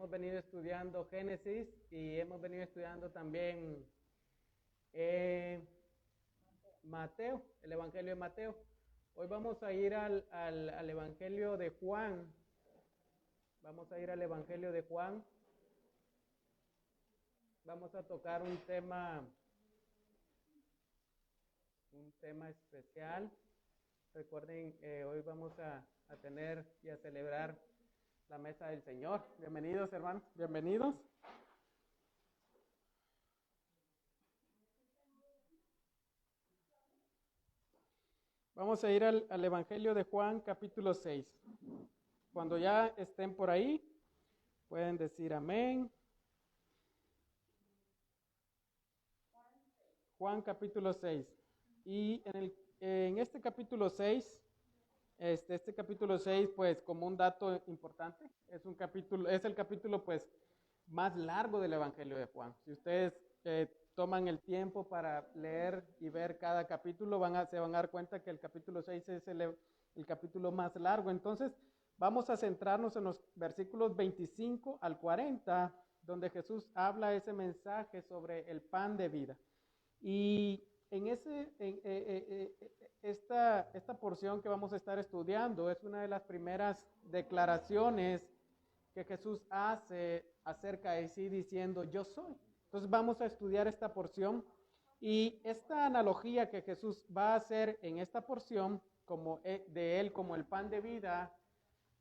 Hemos venido estudiando Génesis y hemos venido estudiando también Mateo, el Evangelio de Mateo. Hoy vamos a ir al Evangelio de Juan. Vamos a ir al Evangelio de Juan. Vamos a tocar un tema especial. Recuerden, hoy vamos a tener y a celebrar la mesa del Señor. Bienvenidos, hermanos, bienvenidos. Vamos a ir al Evangelio de Juan, capítulo 6. Cuando ya estén por ahí, pueden decir amén. Juan, capítulo 6. Y en este capítulo 6, este capítulo 6, pues como un dato importante, es el capítulo pues más largo del Evangelio de Juan. Si ustedes toman el tiempo para leer y ver cada capítulo, se van a dar cuenta que el capítulo 6 es el capítulo más largo. Entonces, vamos a centrarnos en los versículos 25 al 40, donde Jesús habla ese mensaje sobre el pan de vida. Y en esta porción que vamos a estar estudiando es una de las primeras declaraciones que Jesús hace acerca de sí diciendo yo soy. Entonces vamos a estudiar esta porción y esta analogía que Jesús va a hacer en esta porción de él como el pan de vida,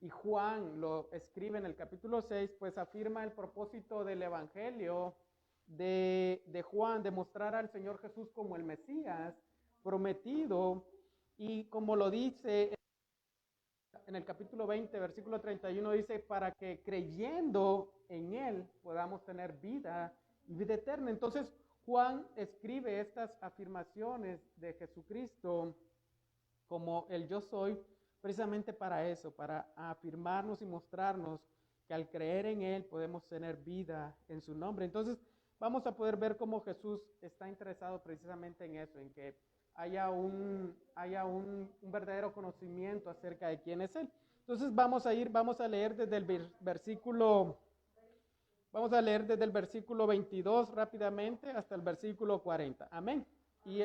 y Juan lo escribe en el capítulo 6, pues afirma el propósito del Evangelio de Juan, de mostrar al Señor Jesús como el Mesías prometido, y como lo dice en el capítulo 20, versículo 31, dice, para que creyendo en Él podamos tener vida y vida eterna. Entonces, Juan escribe estas afirmaciones de Jesucristo como el yo soy, precisamente para eso, para afirmarnos y mostrarnos que al creer en Él podemos tener vida en su nombre. Entonces, vamos a poder ver cómo Jesús está interesado precisamente en eso, en que haya un verdadero conocimiento acerca de quién es Él. Entonces vamos a leer desde el versículo 22 rápidamente hasta el versículo 40. Amén. Y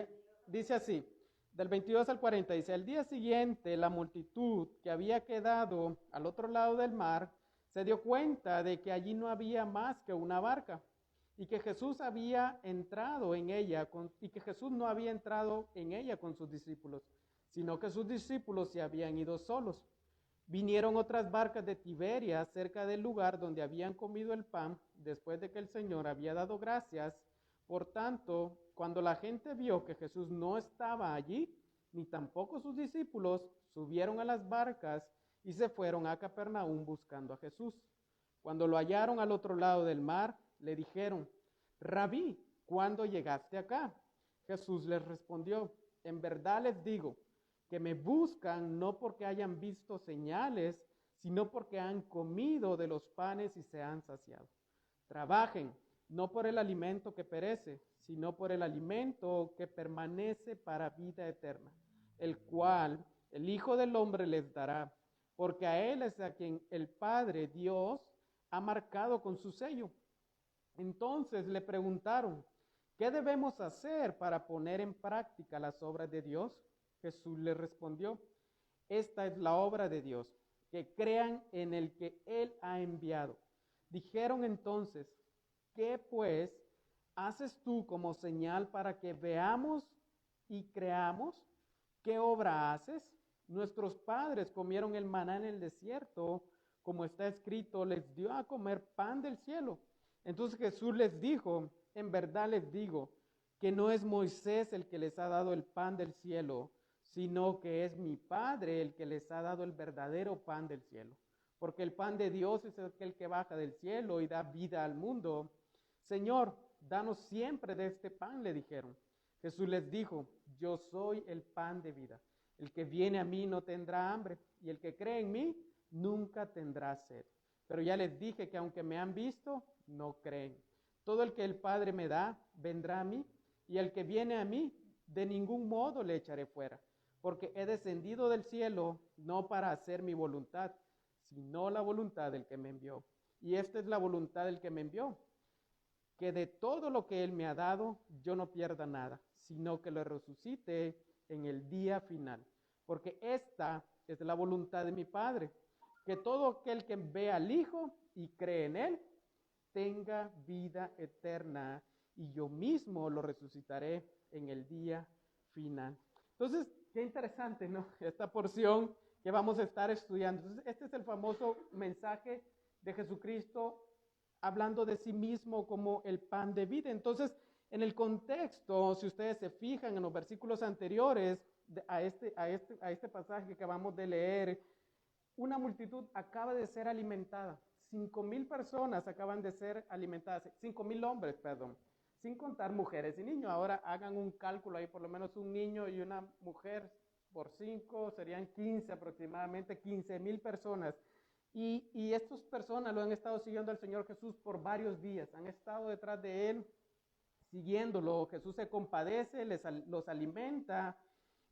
dice así, del 22 al 40, dice, al día siguiente la multitud que había quedado al otro lado del mar se dio cuenta de que allí no había más que una barca, y que Jesús había entrado en ella, y que Jesús no había entrado en ella con sus discípulos, sino que sus discípulos se habían ido solos. Vinieron otras barcas de Tiberias cerca del lugar donde habían comido el pan, después de que el Señor había dado gracias. Por tanto, cuando la gente vio que Jesús no estaba allí, ni tampoco sus discípulos, subieron a las barcas y se fueron a Capernaum buscando a Jesús. Cuando lo hallaron al otro lado del mar, le dijeron, Rabí, ¿cuándo llegaste acá? Jesús les respondió, en verdad les digo, que me buscan no porque hayan visto señales, sino porque han comido de los panes y se han saciado. Trabajen, no por el alimento que perece, sino por el alimento que permanece para vida eterna, el cual el Hijo del Hombre les dará, porque a Él es a quien el Padre Dios ha marcado con su sello. Entonces le preguntaron, ¿qué debemos hacer para poner en práctica las obras de Dios? Jesús le respondió, esta es la obra de Dios, que crean en el que Él ha enviado. Dijeron entonces, ¿qué pues haces tú como señal para que veamos y creamos? ¿Qué obra haces? Nuestros padres comieron el maná en el desierto, como está escrito, les dio a comer pan del cielo. Entonces Jesús les dijo, en verdad les digo, que no es Moisés el que les ha dado el pan del cielo, sino que es mi Padre el que les ha dado el verdadero pan del cielo. Porque el pan de Dios es aquel que baja del cielo y da vida al mundo. Señor, danos siempre de este pan, le dijeron. Jesús les dijo, yo soy el pan de vida. El que viene a mí no tendrá hambre, y el que cree en mí nunca tendrá sed. Pero ya les dije que aunque me han visto, no creen. Todo el que el Padre me da, vendrá a mí, y el que viene a mí, de ningún modo le echaré fuera. Porque he descendido del cielo no para hacer mi voluntad, sino la voluntad del que me envió. y esta es la voluntad del que me envió, que de todo lo que Él me ha dado, yo no pierda nada, sino que lo resucite en el día final. Porque esta es la voluntad de mi Padre, que todo aquel que ve al Hijo y cree en Él, tenga vida eterna, y yo mismo lo resucitaré en el día final. Entonces, qué interesante, ¿no? Esta porción que vamos a estar estudiando. Entonces, este es el famoso mensaje de Jesucristo hablando de sí mismo como el pan de vida. Entonces, en el contexto, si ustedes se fijan en los versículos anteriores a este pasaje que acabamos de leer, una multitud acaba de ser alimentada. 5,000 personas acaban de ser alimentadas, 5,000 hombres, perdón, sin contar mujeres y niños. Ahora hagan un cálculo ahí, por lo menos un niño y una mujer por 5, serían 15 aproximadamente, 15,000 personas. Y estas personas lo han estado siguiendo al Señor Jesús por varios días, han estado detrás de Él, siguiéndolo. Jesús se compadece, los alimenta,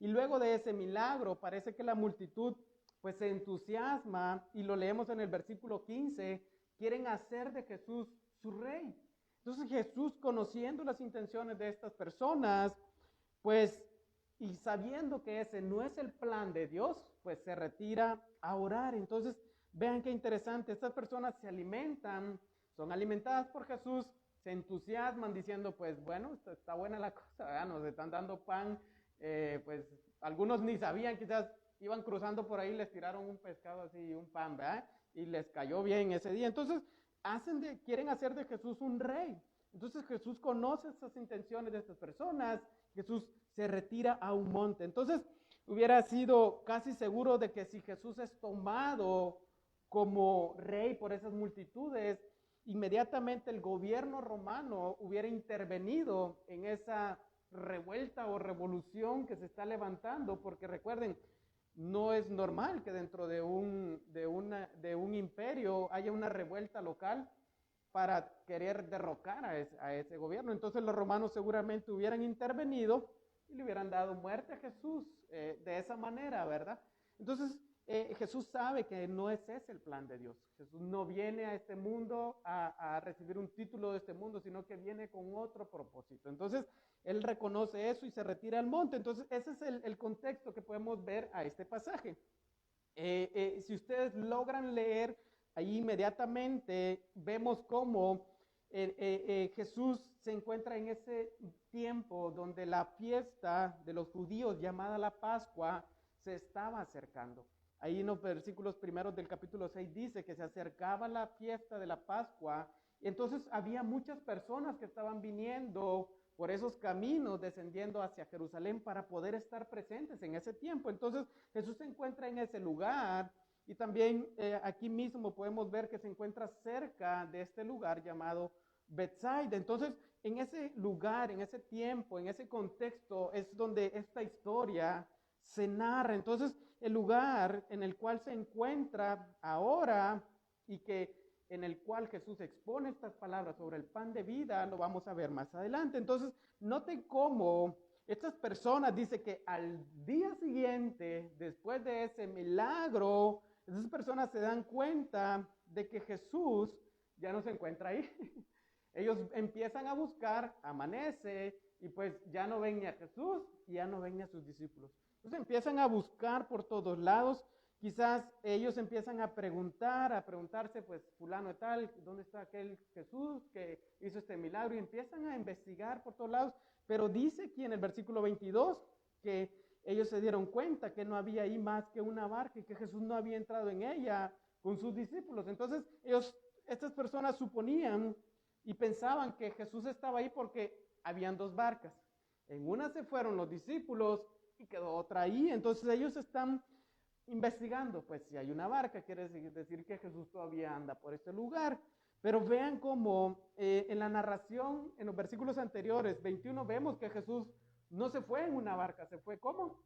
y luego de ese milagro parece que la multitud pues se entusiasma, y lo leemos en el versículo 15, quieren hacer de Jesús su rey. Entonces Jesús, conociendo las intenciones de estas personas, pues, y sabiendo que ese no es el plan de Dios, pues se retira a orar. Entonces, vean qué interesante, estas personas se alimentan, son alimentadas por Jesús, se entusiasman diciendo, pues bueno, está buena la cosa, ¿verdad? Nos están dando pan, pues algunos ni sabían, quizás iban cruzando por ahí, les tiraron un pescado así, un pan, ¿verdad? Y les cayó bien ese día. Entonces, quieren hacer de Jesús un rey. Entonces Jesús conoce esas intenciones de estas personas. Jesús se retira a un monte. Entonces, hubiera sido casi seguro de que si Jesús es tomado como rey por esas multitudes, inmediatamente el gobierno romano hubiera intervenido en esa revuelta o revolución que se está levantando, porque recuerden, no es normal que dentro de un imperio haya una revuelta local para querer derrocar a ese gobierno. Entonces los romanos seguramente hubieran intervenido y le hubieran dado muerte a Jesús de esa manera, ¿verdad? Entonces Jesús sabe que no es ese el plan de Dios. Jesús no viene a este mundo a recibir un título de este mundo, sino que viene con otro propósito. Entonces Él reconoce eso y se retira al monte. Entonces ese es el contexto que podemos ver a este pasaje. Si ustedes logran leer, ahí inmediatamente vemos cómo Jesús se encuentra en ese tiempo donde la fiesta de los judíos llamada la Pascua se estaba acercando. Ahí en los versículos primeros del capítulo 6 dice que se acercaba la fiesta de la Pascua, y entonces había muchas personas que estaban viniendo por esos caminos, descendiendo hacia Jerusalén para poder estar presentes en ese tiempo. Entonces Jesús se encuentra en ese lugar, y también aquí mismo podemos ver que se encuentra cerca de este lugar llamado Betsaida. Entonces en ese lugar, en ese tiempo, en ese contexto es donde esta historia se narra. Entonces el lugar en el cual se encuentra ahora y en el cual Jesús expone estas palabras sobre el pan de vida, lo vamos a ver más adelante. Entonces noten cómo estas personas, dice que al día siguiente, después de ese milagro, esas personas se dan cuenta de que Jesús ya no se encuentra ahí. Ellos empiezan a buscar, amanece, y pues ya no ven ni a Jesús y ya no ven ni a sus discípulos. Entonces empiezan a buscar por todos lados. Quizás ellos empiezan a preguntarse, pues fulano de tal, ¿dónde está aquel Jesús que hizo este milagro? Y empiezan a investigar por todos lados. Pero dice aquí en el versículo 22 que ellos se dieron cuenta que no había ahí más que una barca y que Jesús no había entrado en ella con sus discípulos. Entonces estas personas suponían y pensaban que Jesús estaba ahí porque habían dos barcas. En una se fueron los discípulos y quedó otra ahí. Entonces ellos están investigando, pues si hay una barca, quiere decir que Jesús todavía anda por este lugar. Pero vean cómo en la narración, en los versículos anteriores, 21, vemos que Jesús no se fue en una barca, se fue ¿cómo?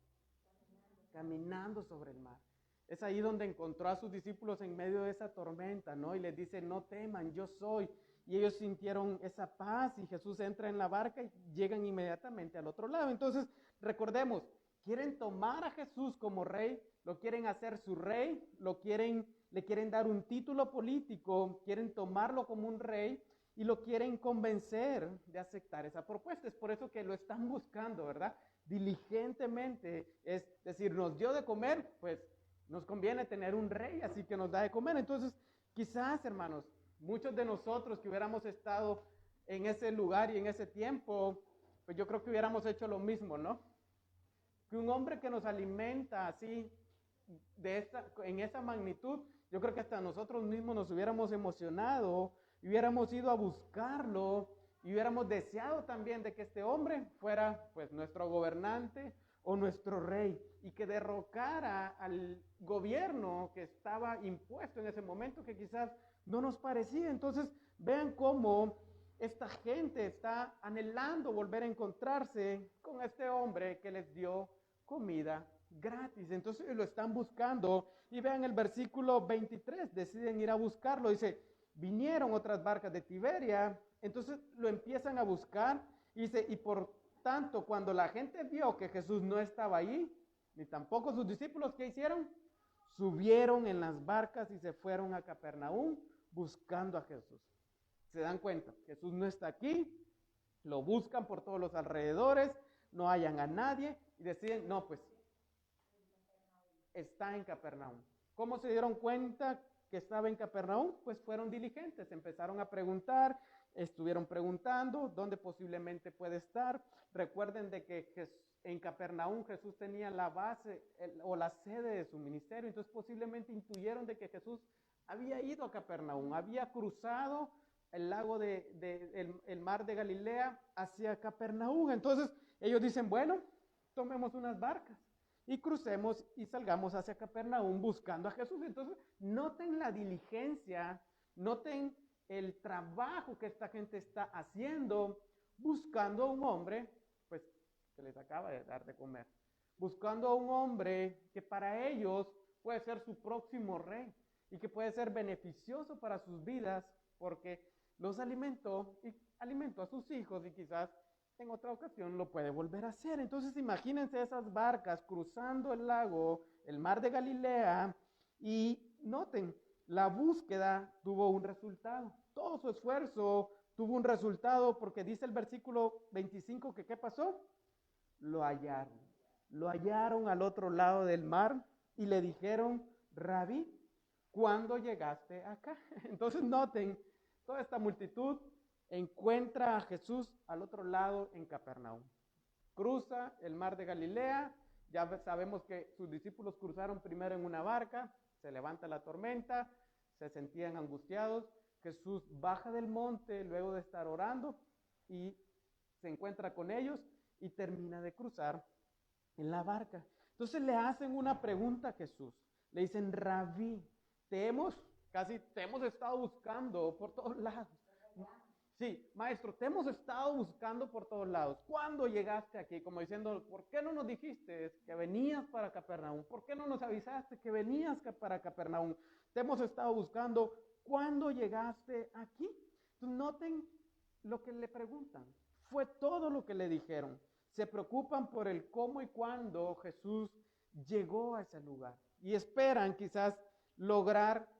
Caminando sobre el mar. Es ahí donde encontró a sus discípulos en medio de esa tormenta, ¿no? Y les dice, no teman, yo soy. Y ellos sintieron esa paz y Jesús entra en la barca y llegan inmediatamente al otro lado. Entonces, recordemos, quieren tomar a Jesús como rey, lo quieren hacer su rey, le quieren dar un título político, quieren tomarlo como un rey y lo quieren convencer de aceptar esa propuesta. Es por eso que lo están buscando, ¿verdad? Diligentemente, es decir, nos dio de comer, pues nos conviene tener un rey, así que nos da de comer. Entonces, quizás, hermanos, muchos de nosotros que hubiéramos estado en ese lugar y en ese tiempo, pues yo creo que hubiéramos hecho lo mismo, ¿no? Que un hombre que nos alimenta así, en esa magnitud, yo creo que hasta nosotros mismos nos hubiéramos emocionado, y hubiéramos ido a buscarlo, y hubiéramos deseado también de que este hombre fuera pues nuestro gobernante o nuestro rey, y que derrocara al gobierno que estaba impuesto en ese momento, que quizás no nos parecía. Entonces, vean cómo esta gente está anhelando volver a encontrarse con este hombre que les dio comida gratis. Entonces lo están buscando y vean el versículo 23, deciden ir a buscarlo. Dice, vinieron otras barcas de Tiberia, entonces lo empiezan a buscar y dice, y por tanto cuando la gente vio que Jesús no estaba ahí, ni tampoco sus discípulos, ¿qué hicieron? Subieron en las barcas y se fueron a Capernaum buscando a Jesús. Se dan cuenta, Jesús no está aquí, lo buscan por todos los alrededores, no hallan a nadie y deciden, no, pues está en Capernaum. ¿Cómo se dieron cuenta que estaba en Capernaum? Pues fueron diligentes, empezaron a preguntar, estuvieron preguntando dónde posiblemente puede estar. Recuerden de que en Capernaum Jesús tenía la base o la sede de su ministerio, entonces posiblemente intuyeron de que Jesús había ido a Capernaum, había cruzado el lago el mar de Galilea hacia Capernaum. Entonces ellos dicen, bueno, tomemos unas barcas y crucemos y salgamos hacia Capernaum buscando a Jesús. Entonces noten la diligencia, noten el trabajo que esta gente está haciendo, buscando a un hombre, pues, que les acaba de dar de comer, buscando a un hombre que para ellos puede ser su próximo rey y que puede ser beneficioso para sus vidas, porque los alimentó y alimentó a sus hijos y quizás en otra ocasión lo puede volver a hacer. Entonces imagínense esas barcas cruzando el lago, el mar de Galilea, y noten, la búsqueda tuvo un resultado. Todo su esfuerzo tuvo un resultado porque dice el versículo 25 que ¿qué pasó? Lo hallaron. Lo hallaron al otro lado del mar y le dijeron, Rabí, ¿cuándo llegaste acá? Entonces noten, toda esta multitud encuentra a Jesús al otro lado en Capernaum. Cruza el mar de Galilea, ya sabemos que sus discípulos cruzaron primero en una barca, se levanta la tormenta, se sentían angustiados, Jesús baja del monte luego de estar orando y se encuentra con ellos y termina de cruzar en la barca. Entonces le hacen una pregunta a Jesús, le dicen, Rabí, te hemos estado buscando por todos lados. Sí, maestro, te hemos estado buscando por todos lados. ¿Cuándo llegaste aquí? Como diciendo, ¿por qué no nos dijiste que venías para Capernaum? ¿Por qué no nos avisaste que venías para Capernaum? Te hemos estado buscando. ¿Cuándo llegaste aquí? Entonces, noten lo que le preguntan. Fue todo lo que le dijeron. Se preocupan por el cómo y cuándo Jesús llegó a ese lugar. Y esperan quizás lograr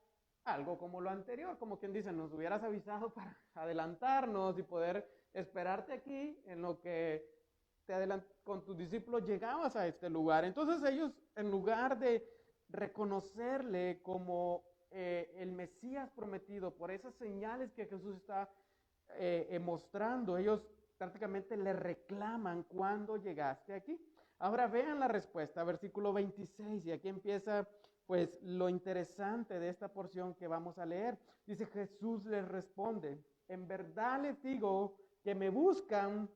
algo como lo anterior, como quien dice, nos hubieras avisado para adelantarnos y poder esperarte aquí en lo que con tus discípulos llegabas a este lugar. Entonces ellos, en lugar de reconocerle como el Mesías prometido por esas señales que Jesús está mostrando, ellos prácticamente le reclaman cuando llegaste aquí. Ahora vean la respuesta, versículo 26, y aquí empieza pues lo interesante de esta porción que vamos a leer. Dice, Jesús les responde, en verdad les digo que me buscan,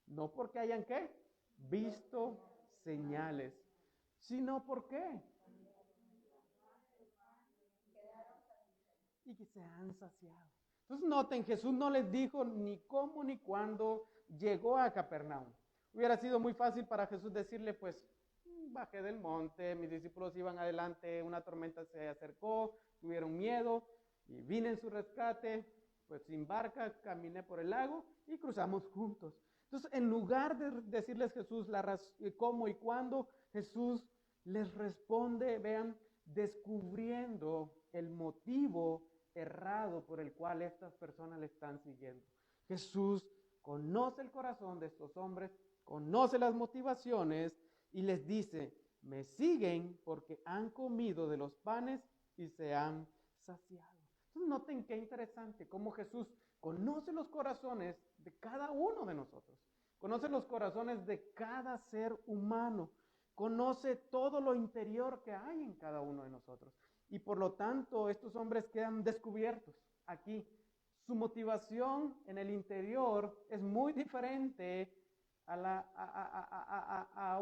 no porque hayan ¿qué? Visto señales, sino porque y que se han saciado. Entonces noten, Jesús no les dijo ni cómo ni cuándo llegó a Capernaum. Hubiera sido muy fácil para Jesús decirle, pues, bajé del monte, mis discípulos iban adelante, una tormenta se acercó, tuvieron miedo y vine en su rescate, pues sin barca caminé por el lago y cruzamos juntos. Entonces, en lugar de decirles Jesús cómo y cuándo, Jesús les responde, vean, descubriendo el motivo errado por el cual estas personas le están siguiendo. Jesús conoce el corazón de estos hombres, conoce las motivaciones y les dice, me siguen porque han comido de los panes y se han saciado. Entonces noten qué interesante cómo Jesús conoce los corazones de cada uno de nosotros, conoce los corazones de cada ser humano, conoce todo lo interior que hay en cada uno de nosotros. Y por lo tanto, estos hombres quedan descubiertos aquí. Su motivación en el interior es muy diferente a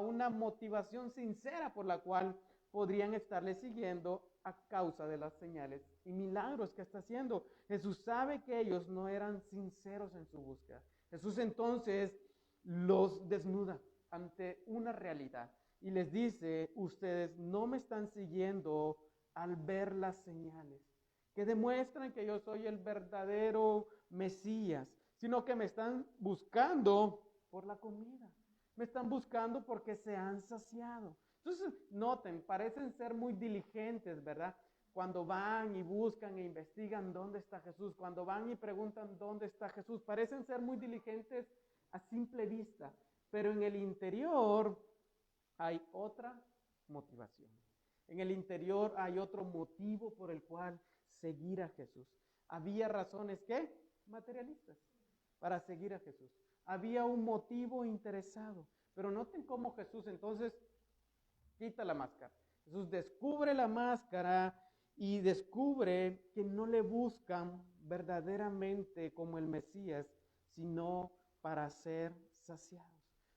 una motivación sincera por la cual podrían estarle siguiendo a causa de las señales y milagros que está haciendo. Jesús sabe que ellos no eran sinceros en su búsqueda. Jesús entonces los desnuda ante una realidad y les dice, ustedes no me están siguiendo al ver las señales que demuestran que yo soy el verdadero Mesías, sino que me están buscando por la comida, me están buscando porque se han saciado. Entonces, noten, parecen ser muy diligentes, ¿verdad? Cuando van y buscan e investigan dónde está Jesús, cuando van y preguntan dónde está Jesús, parecen ser muy diligentes a simple vista, pero en el interior hay otra motivación. En el interior hay otro motivo por el cual seguir a Jesús. Había razones, ¿qué? Materialistas, para seguir a Jesús. Había un motivo interesado. Pero noten cómo Jesús entonces quita la máscara. Jesús descubre la máscara y descubre que no le buscan verdaderamente como el Mesías, sino para ser saciados.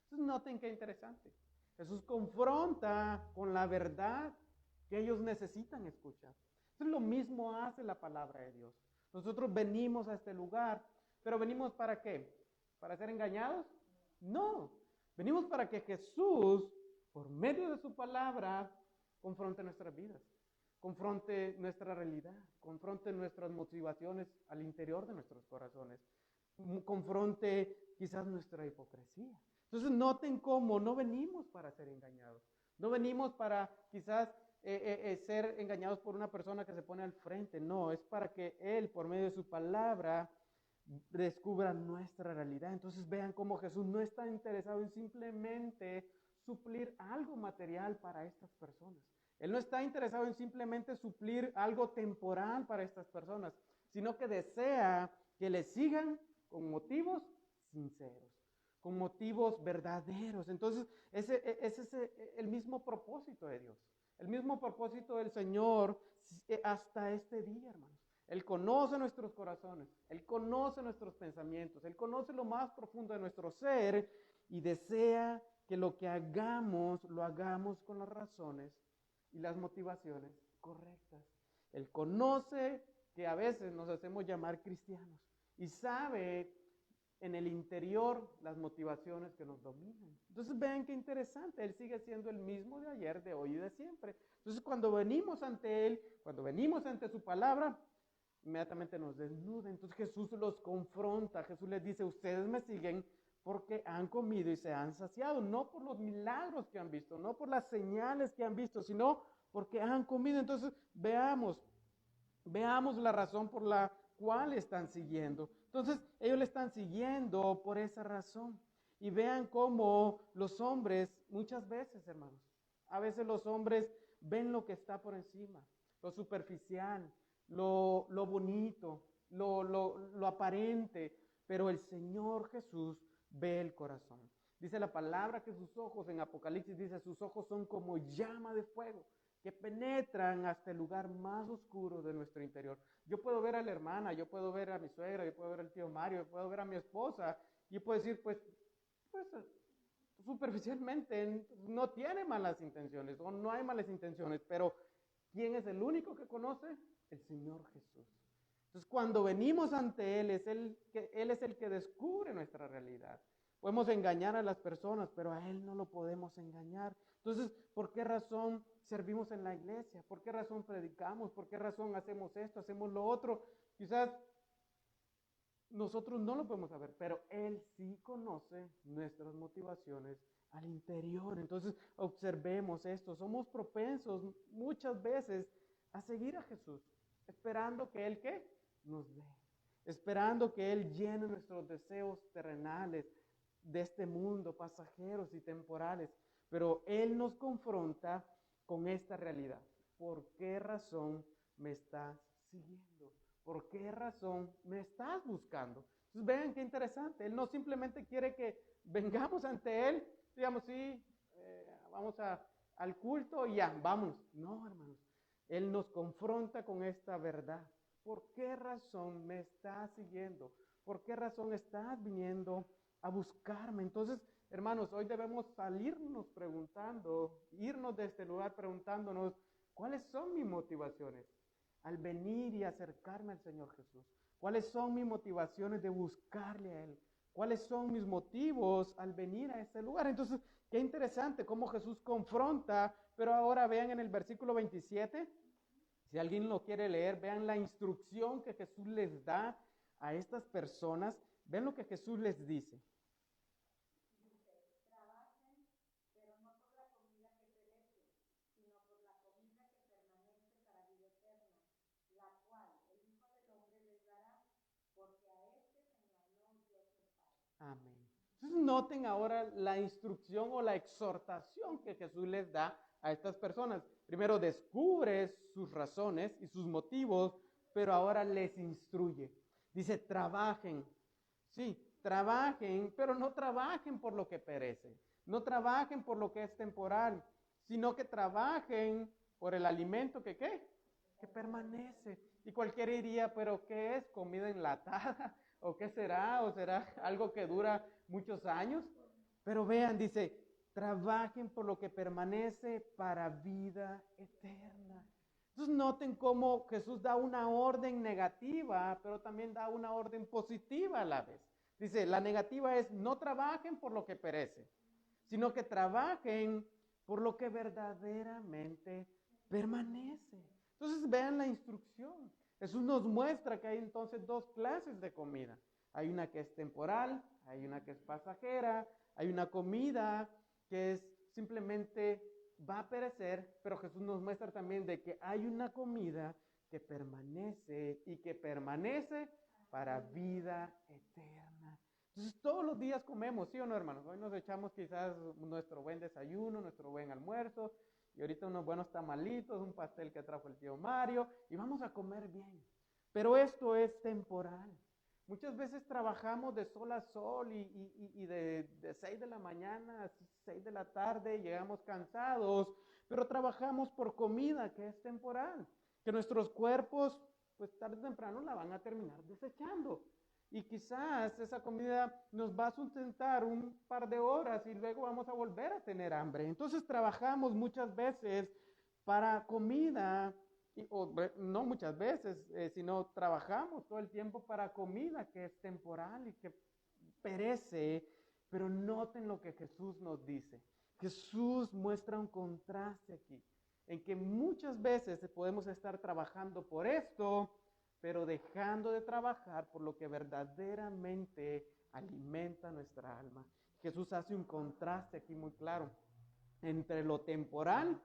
Entonces noten qué interesante. Jesús confronta con la verdad que ellos necesitan escuchar. Entonces lo mismo hace la palabra de Dios. Nosotros venimos a este lugar, pero venimos ¿para qué? ¿Para ser engañados? No, venimos para que Jesús, por medio de su palabra, confronte nuestras vidas, confronte nuestra realidad, confronte nuestras motivaciones al interior de nuestros corazones, confronte quizás nuestra hipocresía. Entonces noten cómo no venimos para ser engañados, no venimos para quizás ser engañados por una persona que se pone al frente, no, es para que Él, por medio de su palabra, descubra nuestra realidad. Entonces vean cómo Jesús no está interesado en simplemente suplir algo material para estas personas. Él no está interesado en simplemente suplir algo temporal para estas personas, sino que desea que le sigan con motivos sinceros, con motivos verdaderos. Entonces, ese es el mismo propósito de Dios, el mismo propósito del Señor hasta este día, hermanos. Él conoce nuestros corazones, Él conoce nuestros pensamientos, Él conoce lo más profundo de nuestro ser y desea que lo que hagamos, lo hagamos con las razones y las motivaciones correctas. Él conoce que a veces nos hacemos llamar cristianos y sabe en el interior las motivaciones que nos dominan. Entonces vean qué interesante, Él sigue siendo el mismo de ayer, de hoy y de siempre. Entonces cuando venimos ante Él, cuando venimos ante su palabra, inmediatamente nos desnuda. Entonces Jesús los confronta, Jesús les dice, ustedes me siguen porque han comido y se han saciado, no por los milagros que han visto, no por las señales que han visto, sino porque han comido. Entonces veamos la razón por la cual están siguiendo. Entonces ellos le están siguiendo por esa razón. Y vean cómo los hombres, muchas veces, hermanos, a veces los hombres ven lo que está por encima, lo superficial, lo bonito, lo aparente, pero el Señor Jesús ve el corazón. Dice la palabra que sus ojos, en Apocalipsis dice, sus ojos son como llama de fuego, que penetran hasta el lugar más oscuro de nuestro interior. Yo puedo ver a la hermana, yo puedo ver a mi suegra, yo puedo ver al tío Mario, yo puedo ver a mi esposa, y puedo decir, pues superficialmente no tiene malas intenciones, o no hay malas intenciones, pero ¿quién es el único que conoce? El Señor Jesús. Entonces, cuando venimos ante Él, Él es el que descubre nuestra realidad. Podemos engañar a las personas, pero a Él no lo podemos engañar. Entonces, ¿por qué razón servimos en la iglesia? ¿Por qué razón predicamos? ¿Por qué razón hacemos esto, hacemos lo otro? Quizás nosotros no lo podemos saber, pero Él sí conoce nuestras motivaciones al interior. Entonces, observemos esto. Somos propensos muchas veces a seguir a Jesús, esperando que Él, ¿qué? Nos dé, esperando que Él llene nuestros deseos terrenales de este mundo, pasajeros y temporales. Pero Él nos confronta con esta realidad. ¿Por qué razón me estás siguiendo? ¿Por qué razón me estás buscando? Entonces vean qué interesante. Él no simplemente quiere que vengamos ante Él, digamos, sí, vamos al culto y ya, vamos. No, hermanos. Él nos confronta con esta verdad. ¿Por qué razón me estás siguiendo? ¿Por qué razón estás viniendo a buscarme? Entonces, hermanos, hoy debemos salirnos preguntando, irnos de este lugar preguntándonos, ¿cuáles son mis motivaciones al venir y acercarme al Señor Jesús? ¿Cuáles son mis motivaciones de buscarle a Él? ¿Cuáles son mis motivos al venir a este lugar? Entonces, qué interesante cómo Jesús confronta, pero ahora vean en el versículo 27, si alguien lo quiere leer, vean la instrucción que Jesús les da a estas personas. Ven lo que Jesús les dice. Amén. Entonces noten ahora la instrucción o la exhortación que Jesús les da a estas personas. Primero descubre sus razones y sus motivos, pero ahora les instruye. Dice, trabajen. Sí, trabajen, pero no trabajen por lo que perece. No trabajen por lo que es temporal, sino que trabajen por el alimento que ¿qué? Que permanece. Y cualquiera diría, pero ¿qué es? ¿Comida enlatada? ¿O qué será? ¿O será algo que dura muchos años? Pero vean, dice, trabajen por lo que permanece para vida eterna. Entonces noten cómo Jesús da una orden negativa, pero también da una orden positiva a la vez. Dice, la negativa es no trabajen por lo que perece, sino que trabajen por lo que verdaderamente permanece. Entonces vean la instrucción. Jesús nos muestra que hay entonces dos clases de comida. Hay una que es temporal, hay una que es pasajera, hay una comida que es simplemente va a perecer, pero Jesús nos muestra también de que hay una comida que permanece y que permanece para vida eterna. Entonces todos los días comemos, ¿sí o no, hermanos? Hoy nos echamos quizás nuestro buen desayuno, nuestro buen almuerzo, y ahorita unos buenos tamalitos, un pastel que trajo el tío Mario, y vamos a comer bien. Pero esto es temporal. Muchas veces trabajamos de sol a sol y de 6 de la mañana a 6 de la tarde, llegamos cansados, pero trabajamos por comida que es temporal, que nuestros cuerpos, pues tarde o temprano la van a terminar desechando. Y quizás esa comida nos va a sustentar un par de horas y luego vamos a volver a tener hambre. Entonces trabajamos muchas veces para comida, o no muchas veces, sino trabajamos todo el tiempo para comida que es temporal y que perece. Pero noten lo que Jesús nos dice. Jesús muestra un contraste aquí, en que muchas veces podemos estar trabajando por esto, pero dejando de trabajar por lo que verdaderamente alimenta nuestra alma. Jesús hace un contraste aquí muy claro entre lo temporal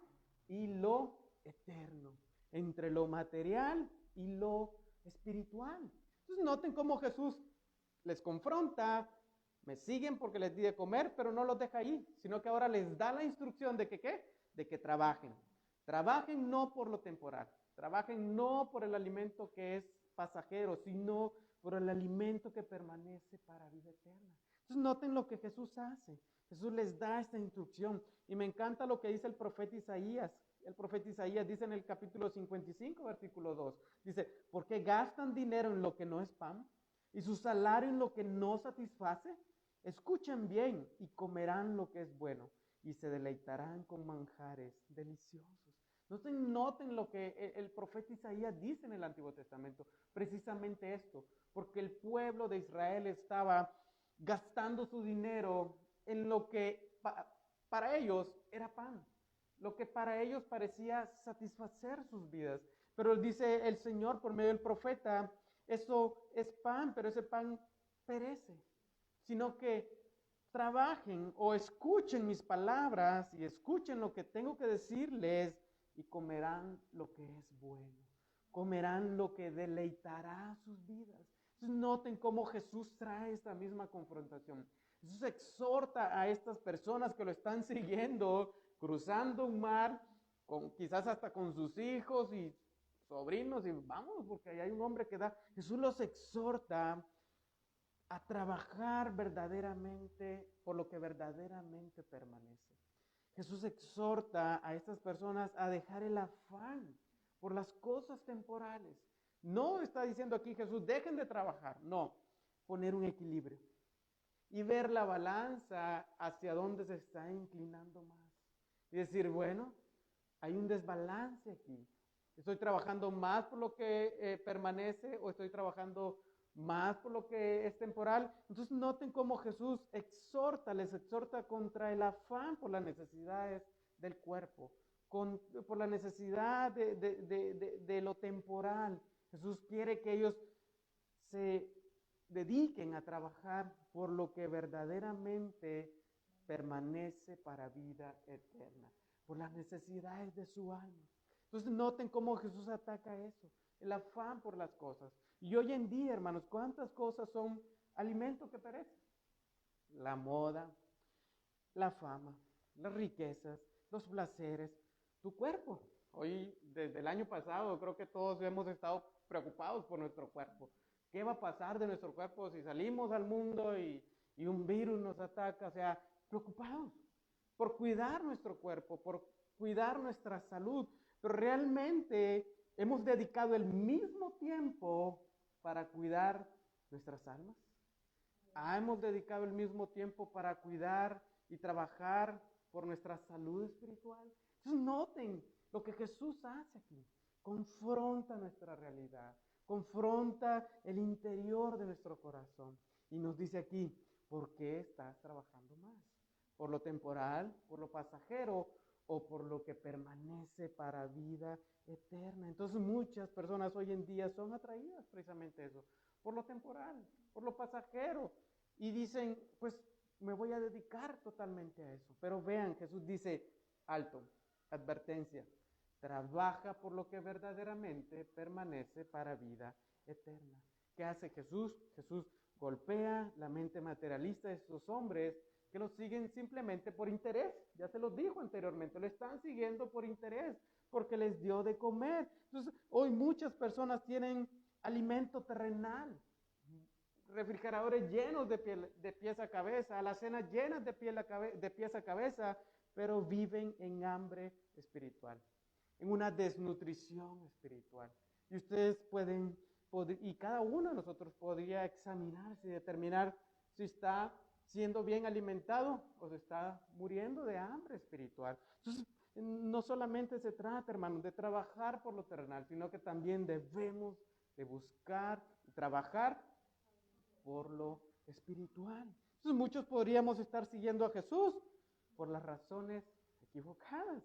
y lo eterno, entre lo material y lo espiritual. Entonces noten cómo Jesús les confronta, me siguen porque les di de comer, pero no los deja ahí, sino que ahora les da la instrucción de que ¿qué? De que trabajen. Trabajen no por lo temporal, trabajen no por el alimento que es pasajero, sino por el alimento que permanece para vida eterna. Entonces noten lo que Jesús hace. Jesús les da esta instrucción. Y me encanta lo que dice el profeta Isaías. El profeta Isaías dice en el capítulo 55, versículo 2, dice, ¿por qué gastan dinero en lo que no es pan y su salario en lo que no satisface? Escuchen bien y comerán lo que es bueno y se deleitarán con manjares deliciosos. Noten lo que el profeta Isaías dice en el Antiguo Testamento, precisamente esto, porque el pueblo de Israel estaba gastando su dinero en lo que para ellos era pan, lo que para ellos parecía satisfacer sus vidas. Pero dice el Señor por medio del profeta, eso es pan, pero ese pan perece, sino que trabajen o escuchen mis palabras y escuchen lo que tengo que decirles y comerán lo que es bueno. Comerán lo que deleitará sus vidas. Entonces noten cómo Jesús trae esta misma confrontación. Jesús exhorta a estas personas que lo están siguiendo, cruzando un mar, quizás hasta con sus hijos y sobrinos, y vamos, porque ahí hay un hombre que da. Jesús los exhorta a trabajar verdaderamente por lo que verdaderamente permanece. Jesús exhorta a estas personas a dejar el afán por las cosas temporales. No está diciendo aquí Jesús, dejen de trabajar. No, poner un equilibrio y ver la balanza hacia dónde se está inclinando más. Y decir, bueno, hay un desbalance aquí. ¿Estoy trabajando más por lo que permanece o estoy trabajando más por lo que es temporal? Entonces noten cómo Jesús les exhorta contra el afán por las necesidades del cuerpo, por la necesidad de lo temporal. Jesús quiere que ellos se dediquen a trabajar por lo que verdaderamente permanece para vida eterna, por las necesidades de su alma. Entonces noten cómo Jesús ataca eso, el afán por las cosas. Y hoy en día, hermanos, ¿cuántas cosas son alimento que perece? La moda, la fama, las riquezas, los placeres, tu cuerpo. Hoy, desde el año pasado, creo que todos hemos estado preocupados por nuestro cuerpo. ¿Qué va a pasar de nuestro cuerpo si salimos al mundo y un virus nos ataca? O sea, preocupados por cuidar nuestro cuerpo, por cuidar nuestra salud. Pero realmente hemos dedicado el mismo tiempo para cuidar nuestras almas. Hemos dedicado el mismo tiempo para cuidar y trabajar por nuestra salud espiritual. Entonces noten lo que Jesús hace aquí. Confronta nuestra realidad, confronta el interior de nuestro corazón y nos dice aquí, ¿por qué estás trabajando más? ¿Por lo temporal, por lo pasajero o por lo que permanece para vida eterna? Entonces muchas personas hoy en día son atraídas precisamente a eso, por lo temporal, por lo pasajero, y dicen, pues me voy a dedicar totalmente a eso. Pero vean, Jesús dice, alto, advertencia, trabaja por lo que verdaderamente permanece para vida eterna. ¿Qué hace Jesús? Jesús golpea la mente materialista de estos hombres que lo siguen simplemente por interés. Ya se los dijo anteriormente, lo están siguiendo por interés, porque les dio de comer. Entonces, hoy muchas personas tienen alimento terrenal, refrigeradores llenos de pies a cabeza, alacenas llenas de pies a cabeza, pero viven en hambre espiritual, en una desnutrición espiritual. Y ustedes y cada uno de nosotros podría examinarse y determinar si está siendo bien alimentado o se está muriendo de hambre espiritual. Entonces, no solamente se trata, hermanos, de trabajar por lo terrenal, sino que también debemos de buscar y trabajar por lo espiritual. Entonces, muchos podríamos estar siguiendo a Jesús por las razones equivocadas,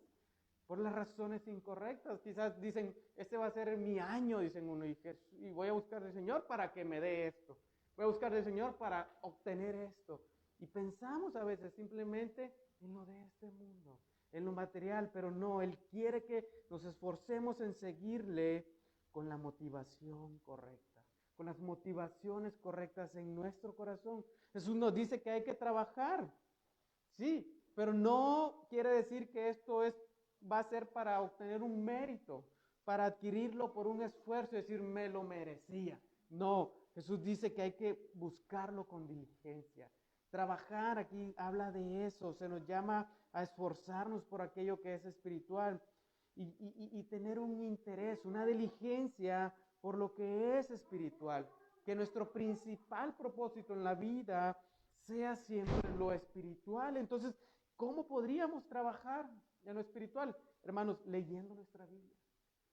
por las razones incorrectas. Quizás dicen, este va a ser mi año, dicen uno, y voy a buscar al Señor para que me dé esto. Voy a buscar al Señor para obtener esto. Y pensamos a veces simplemente en lo de este mundo, en lo material, pero no, Él quiere que nos esforcemos en seguirle con la motivación correcta, con las motivaciones correctas en nuestro corazón. Jesús nos dice que hay que trabajar, sí, pero no quiere decir que esto va a ser para obtener un mérito, para adquirirlo por un esfuerzo y decir, me lo merecía. No, Jesús dice que hay que buscarlo con diligencia. Trabajar aquí habla de eso, se nos llama a esforzarnos por aquello que es espiritual y tener un interés, una diligencia por lo que es espiritual. Que nuestro principal propósito en la vida sea siempre lo espiritual. Entonces, ¿cómo podríamos trabajar en lo espiritual? Hermanos, leyendo nuestra Biblia,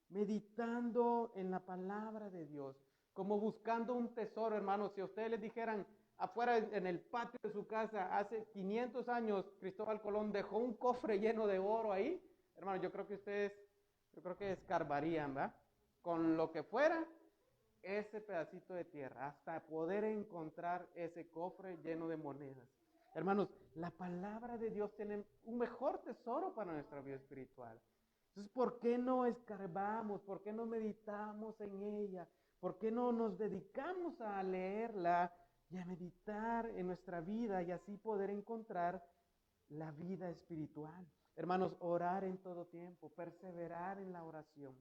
meditando en la palabra de Dios, como buscando un tesoro, hermanos. Si a ustedes les dijeran, afuera en el patio de su casa, hace 500 años, Cristóbal Colón dejó un cofre lleno de oro ahí, hermanos, yo creo que escarbarían, ¿verdad? Con lo que fuera, ese pedacito de tierra, hasta poder encontrar ese cofre lleno de monedas. Hermanos, la palabra de Dios tiene un mejor tesoro para nuestra vida espiritual. Entonces, ¿por qué no escarbamos? ¿Por qué no meditamos en ella? ¿Por qué no nos dedicamos a leerla y a meditar en nuestra vida y así poder encontrar la vida espiritual? Hermanos, orar en todo tiempo, perseverar en la oración,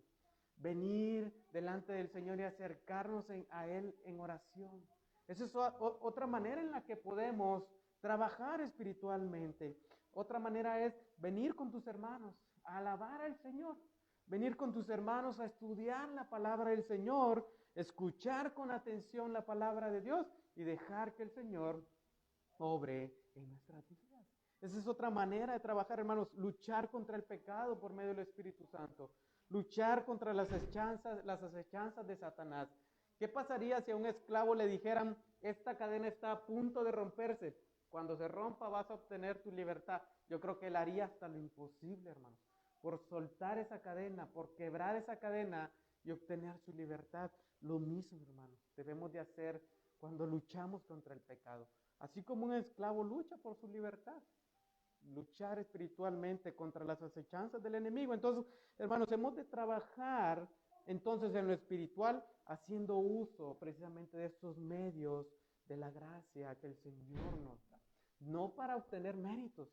venir delante del Señor y acercarnos a Él en oración. Esa es otra manera en la que podemos trabajar espiritualmente. Otra manera es venir con tus hermanos a alabar al Señor, venir con tus hermanos a estudiar la palabra del Señor, escuchar con atención la palabra de Dios y dejar que el Señor obre en nuestras vidas. Esa es otra manera de trabajar, hermanos, luchar contra el pecado por medio del Espíritu Santo, luchar contra las acechanzas de Satanás. ¿Qué pasaría si a un esclavo le dijeran, esta cadena está a punto de romperse? Cuando se rompa vas a obtener tu libertad. Yo creo que él haría hasta lo imposible, hermanos, por soltar esa cadena, por quebrar esa cadena y obtener su libertad. Lo mismo, hermanos, debemos de hacer cuando luchamos contra el pecado. Así como un esclavo lucha por su libertad, luchar espiritualmente contra las acechanzas del enemigo. Entonces, hermanos, hemos de trabajar entonces en lo espiritual haciendo uso precisamente de estos medios de la gracia que el Señor nos da. No para obtener méritos,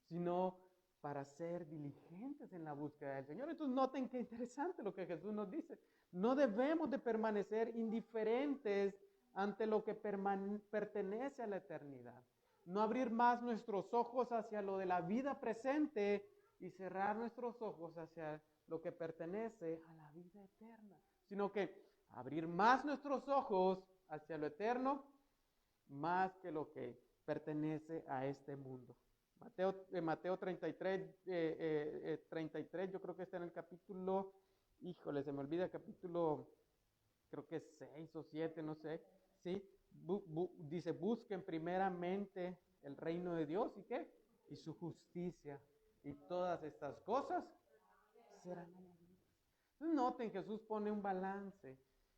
sino para ser diligentes en la búsqueda del Señor. Entonces, noten qué interesante lo que Jesús nos dice. No debemos de permanecer indiferentes ante lo que pertenece a la eternidad. No abrir más nuestros ojos hacia lo de la vida presente y cerrar nuestros ojos hacia lo que pertenece a la vida eterna, sino que abrir más nuestros ojos hacia lo eterno, más que lo que pertenece a este mundo. Mateo 33, 33, yo creo que está en el capítulo, híjole, se me olvida el capítulo, creo que es 6 o 7, no sé, ¿sí? Dice, busquen primeramente el reino de Dios, ¿y qué? Y su justicia, y todas estas cosas serán añadidas. Entonces noten, Jesús pone un balance,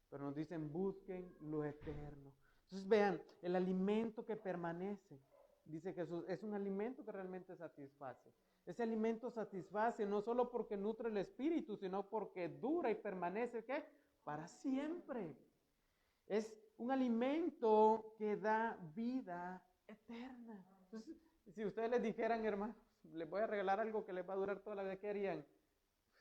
pero nos dicen, busquen lo eterno. Entonces vean, el alimento que permanece, dice Jesús, es un alimento que realmente satisface. Ese alimento satisface no solo porque nutre el espíritu, sino porque dura y permanece, ¿qué? Para siempre. Es un alimento que da vida eterna. Entonces, si ustedes les dijeran, hermanos, les voy a regalar algo que les va a durar toda la vida, ¿qué harían?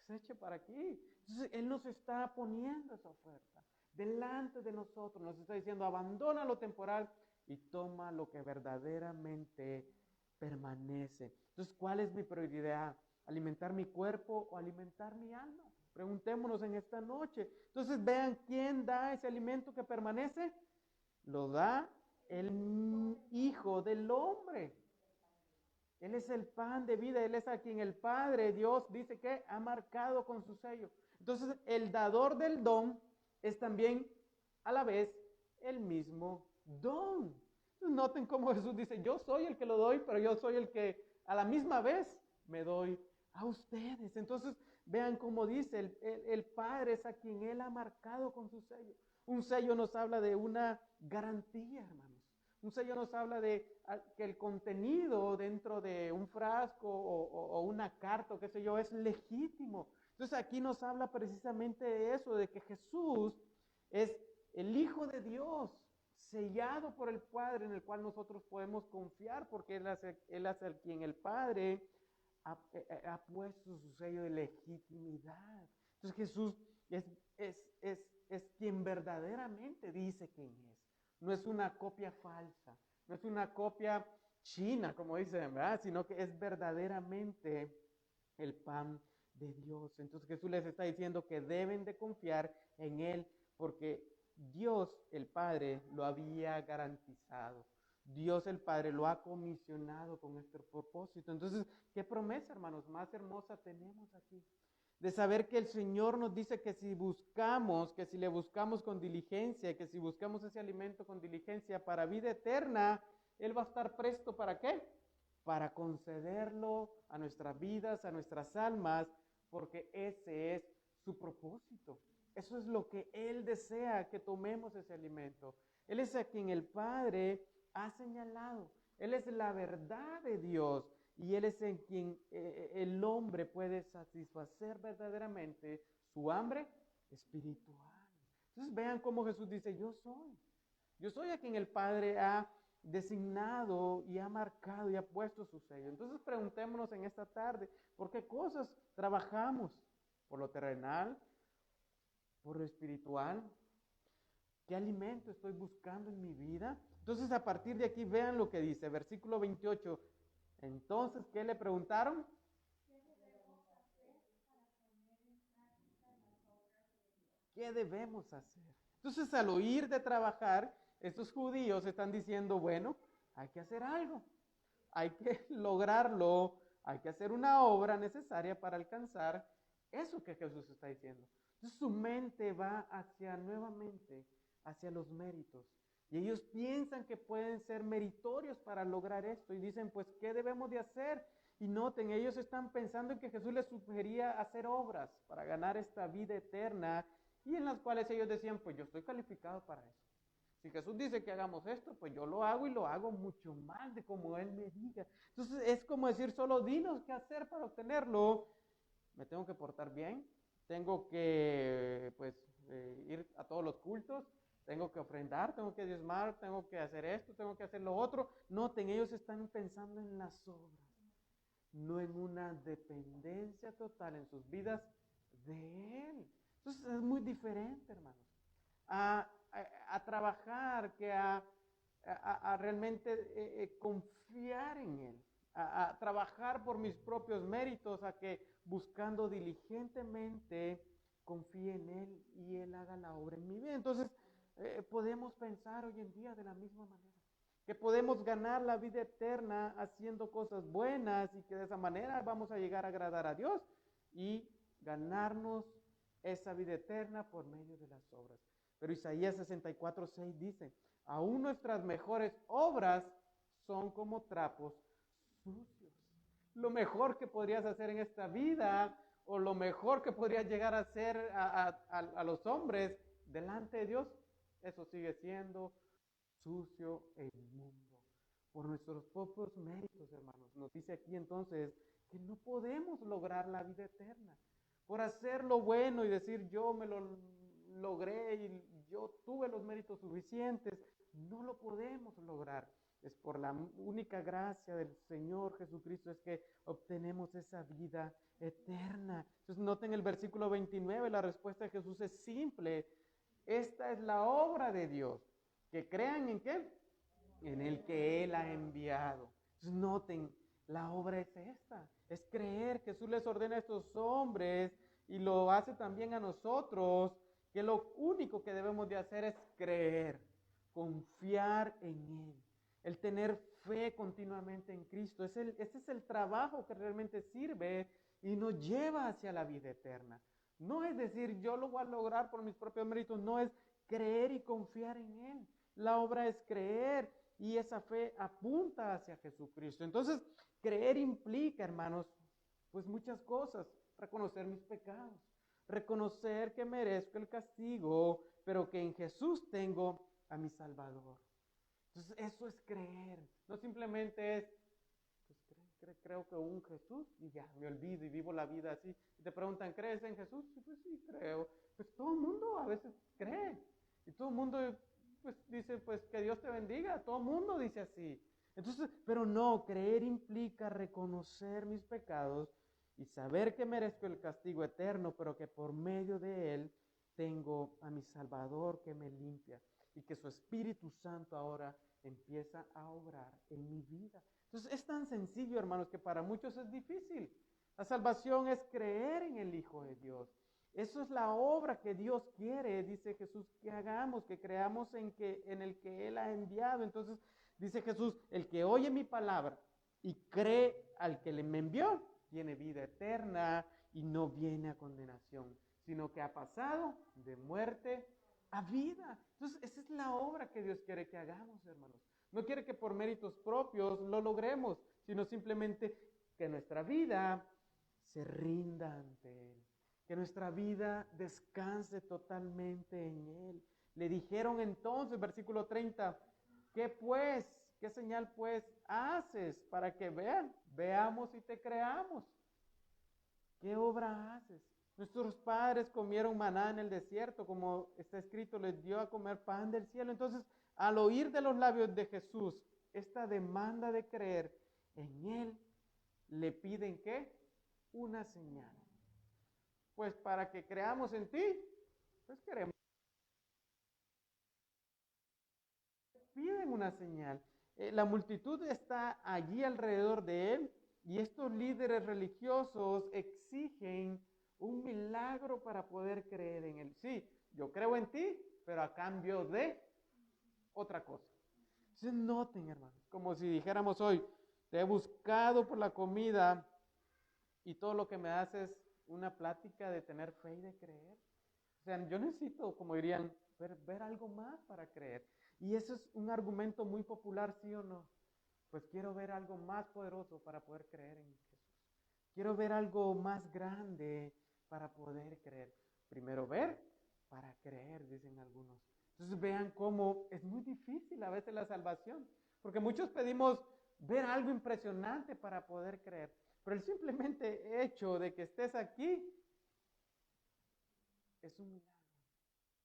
Pues eche para aquí. Entonces, Él nos está poniendo esa oferta delante de nosotros. Nos está diciendo, abandona lo temporal y toma lo que verdaderamente permanece. Entonces, ¿cuál es mi prioridad? ¿Alimentar mi cuerpo o alimentar mi alma? Preguntémonos en esta noche. Entonces vean quién da ese alimento que permanece. Lo da el Hijo del Hombre. Él es el pan de vida. Él es a quien el Padre, Dios, dice que ha marcado con su sello. Entonces el dador del don es también a la vez el mismo don. Entonces noten cómo Jesús dice, yo soy el que lo doy, pero yo soy el que a la misma vez me doy a ustedes. Entonces vean cómo dice, el Padre es a quien Él ha marcado con su sello. Un sello nos habla de una garantía, hermanos. Un sello nos habla de que el contenido dentro de un frasco o una carta o qué sé yo es legítimo. Entonces aquí nos habla precisamente de eso, de que Jesús es el Hijo de Dios, sellado por el Padre, en el cual nosotros podemos confiar, porque Él es el quien el Padre ha puesto su sello de legitimidad. Entonces Jesús es quien verdaderamente dice quién es. No es una copia falsa, no es una copia china, como dicen, ¿verdad? Sino que es verdaderamente el pan de Dios. Entonces Jesús les está diciendo que deben de confiar en Él, porque Dios el Padre lo había garantizado. Dios el Padre lo ha comisionado con este propósito. Entonces, ¿qué promesa, hermanos, más hermosa tenemos aquí? De saber que el Señor nos dice que si buscamos, que si le buscamos con diligencia, que si buscamos ese alimento con diligencia para vida eterna, Él va a estar presto ¿para qué? Para concederlo a nuestras vidas, a nuestras almas, porque ese es su propósito. Eso es lo que Él desea, que tomemos ese alimento. Él es a quien el Padre ha señalado. Él es la verdad de Dios. y Él es en quien el hombre puede satisfacer verdaderamente su hambre espiritual. Entonces vean cómo Jesús dice, yo soy a quien el Padre ha designado y ha marcado y ha puesto su sello. Entonces preguntémonos en esta tarde, ¿por qué cosas trabajamos? ¿Por lo terrenal? ¿Por lo espiritual? ¿Qué alimento estoy buscando en mi vida? Entonces a partir de aquí vean lo que dice, versículo 28. Entonces, ¿qué le preguntaron? ¿Qué debemos hacer? Entonces al oír de trabajar, estos judíos están diciendo, bueno, hay que hacer algo, hay que lograrlo, hay que hacer una obra necesaria para alcanzar eso que Jesús está diciendo. Entonces su mente va nuevamente hacia los méritos. Y ellos piensan que pueden ser meritorios para lograr esto. Y dicen, pues, ¿qué debemos de hacer? Y noten, ellos están pensando en que Jesús les sugería hacer obras para ganar esta vida eterna. Y en las cuales ellos decían, pues yo estoy calificado para eso. Si Jesús dice que hagamos esto, pues yo lo hago y lo hago mucho más de como Él me diga. Entonces es como decir, solo dinos qué hacer para obtenerlo. Me tengo que portar bien, tengo que ir a todos los cultos, tengo que ofrendar, tengo que diezmar, tengo que hacer esto, tengo que hacer lo otro. Noten, ellos están pensando en las obras, no en una dependencia total en sus vidas de Él. Entonces es muy diferente, hermanos, a trabajar que a realmente confiar en Él, a trabajar por mis propios méritos, a que buscando diligentemente confíe en Él y Él haga la obra en mi vida. Entonces podemos pensar hoy en día de la misma manera, que podemos ganar la vida eterna haciendo cosas buenas y que de esa manera vamos a llegar a agradar a Dios y ganarnos esa vida eterna por medio de las obras. Pero Isaías 64:6 dice, aún nuestras mejores obras son como trapos sucios. Lo mejor que podrías hacer en esta vida o lo mejor que podrías llegar a hacer a los hombres delante de Dios, eso sigue siendo sucio e inmundo. Por nuestros propios méritos, hermanos. Nos dice aquí entonces que no podemos lograr la vida eterna. Por hacer lo bueno y decir yo me lo logré y yo tuve los méritos suficientes, no lo podemos lograr. Es por la única gracia del Señor Jesucristo es que obtenemos esa vida eterna. Entonces noten el versículo 29, la respuesta de Jesús es simple. Esta es la obra de Dios. ¿Que crean en qué? En el que Él ha enviado. Entonces noten, la obra es esta, es creer. Jesús les ordena a estos hombres y lo hace también a nosotros, que lo único que debemos de hacer es creer, confiar en Él, el tener fe continuamente en Cristo. Ese es el trabajo que realmente sirve y nos lleva hacia la vida eterna. No es decir, yo lo voy a lograr por mis propios méritos, no, es creer y confiar en Él. La obra es creer y esa fe apunta hacia Jesucristo. Entonces, creer implica, hermanos, pues muchas cosas. Reconocer mis pecados, reconocer que merezco el castigo, pero que en Jesús tengo a mi Salvador. Entonces, eso es creer. No simplemente es, pues creo que un Jesús y ya, me olvido y vivo la vida así. Y te preguntan, ¿crees en Jesús? Pues sí, creo. Pues todo el mundo a veces cree. Y todo el mundo pues dice, pues que Dios te bendiga. Todo el mundo dice así. Entonces, pero no, creer implica reconocer mis pecados y saber que merezco el castigo eterno, pero que por medio de Él tengo a mi Salvador que me limpia y que su Espíritu Santo ahora empieza a obrar en mi vida. Entonces es tan sencillo, hermanos, que para muchos es difícil. La salvación es creer en el Hijo de Dios. Eso es la obra que Dios quiere, dice Jesús, que hagamos, que creamos en el que Él ha enviado. Entonces dice Jesús, el que oye mi palabra y cree al que me envió, tiene vida eterna y no viene a condenación, sino que ha pasado de muerte a vida. Entonces esa es la obra que Dios quiere que hagamos, hermanos. No quiere que por méritos propios lo logremos, sino simplemente que nuestra vida se rinda ante Él, que nuestra vida descanse totalmente en Él. Le dijeron entonces, versículo 30, ¿qué pues? ¿Qué señal pues haces para que veamos y te creamos? ¿Qué obra haces? Nuestros padres comieron maná en el desierto, como está escrito, les dio a comer pan del cielo. Entonces, al oír de los labios de Jesús esta demanda de creer en Él, le piden ¿qué? Una señal. Pues para que creamos en ti, pues queremos. Piden una señal. La multitud está allí alrededor de Él y estos líderes religiosos exigen un milagro para poder creer en Él. Sí, yo creo en ti, pero a cambio de otra cosa. Entonces noten, hermanos, como si dijéramos hoy, te he buscado por la comida y todo lo que me haces es una plática de tener fe y de creer. O sea, yo necesito, como dirían, ver algo más para creer. Y eso es un argumento muy popular, ¿sí o no? Pues quiero ver algo más poderoso para poder creer en Jesús. Quiero ver algo más grande para poder creer. Primero ver para creer, dicen algunos. Entonces vean cómo es muy difícil a veces la salvación, porque muchos pedimos ver algo impresionante para poder creer, pero el simplemente hecho de que estés aquí es un milagro.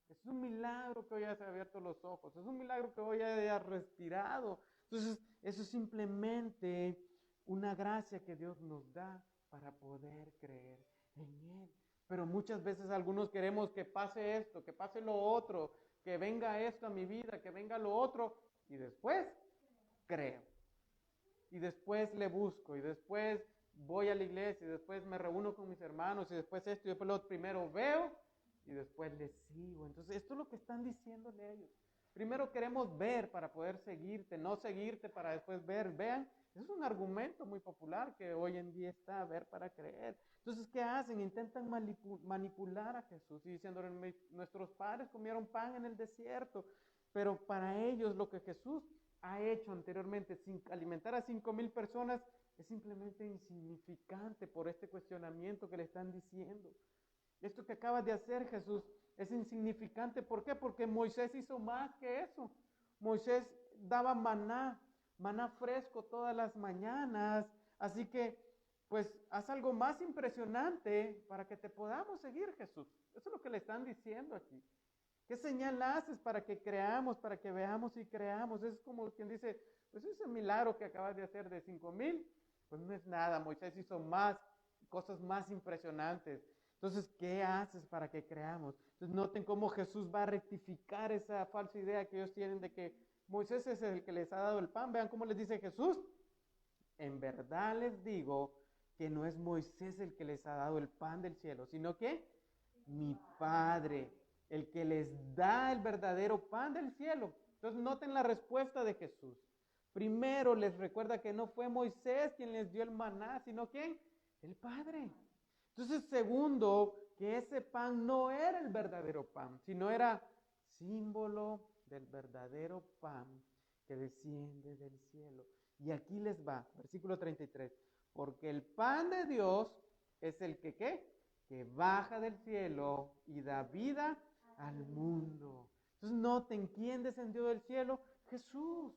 Es un milagro que hoy hayas abierto los ojos, es un milagro que hoy hayas respirado. Entonces, eso es simplemente una gracia que Dios nos da para poder creer en Él. Pero muchas veces algunos queremos que pase esto, que pase lo otro, que venga esto a mi vida, que venga lo otro, y después creo. Y después le busco, y después voy a la iglesia, y después me reúno con mis hermanos, y después esto, y después lo primero veo, y después les sigo. Entonces, esto es lo que están diciéndole ellos. Primero queremos ver para poder seguirte, no seguirte para después ver. Vean, es un argumento muy popular que hoy en día está, ver para creer. Entonces, ¿qué hacen? Intentan manipular a Jesús y diciéndole, nuestros padres comieron pan en el desierto, pero para ellos lo que Jesús ha hecho anteriormente, sin alimentar a 5,000 personas, es simplemente insignificante por este cuestionamiento que le están diciendo. Esto que acabas de hacer, Jesús, es insignificante. ¿Por qué? Porque Moisés hizo más que eso. Moisés daba maná fresco todas las mañanas. Así que, pues, haz algo más impresionante para que te podamos seguir, Jesús. Eso es lo que le están diciendo aquí. ¿Qué señal haces para que creamos, para que veamos y creamos? Es como quien dice, pues ese milagro que acabas de hacer de 5,000, pues no es nada. Moisés hizo más, cosas más impresionantes. Entonces, ¿qué haces para que creamos? Entonces, noten cómo Jesús va a rectificar esa falsa idea que ellos tienen de que Moisés es el que les ha dado el pan. Vean cómo les dice Jesús. En verdad les digo que no es Moisés el que les ha dado el pan del cielo, sino que mi Padre, el que les da el verdadero pan del cielo. Entonces, noten la respuesta de Jesús. Primero les recuerda que no fue Moisés quien les dio el maná, sino ¿quién? El Padre. Entonces, segundo, que ese pan no era el verdadero pan, sino era símbolo del verdadero pan que desciende del cielo. Y aquí les va, versículo 33, porque el pan de Dios es el que, ¿qué? Que baja del cielo y da vida al mundo. Entonces noten, ¿quién descendió del cielo? Jesús.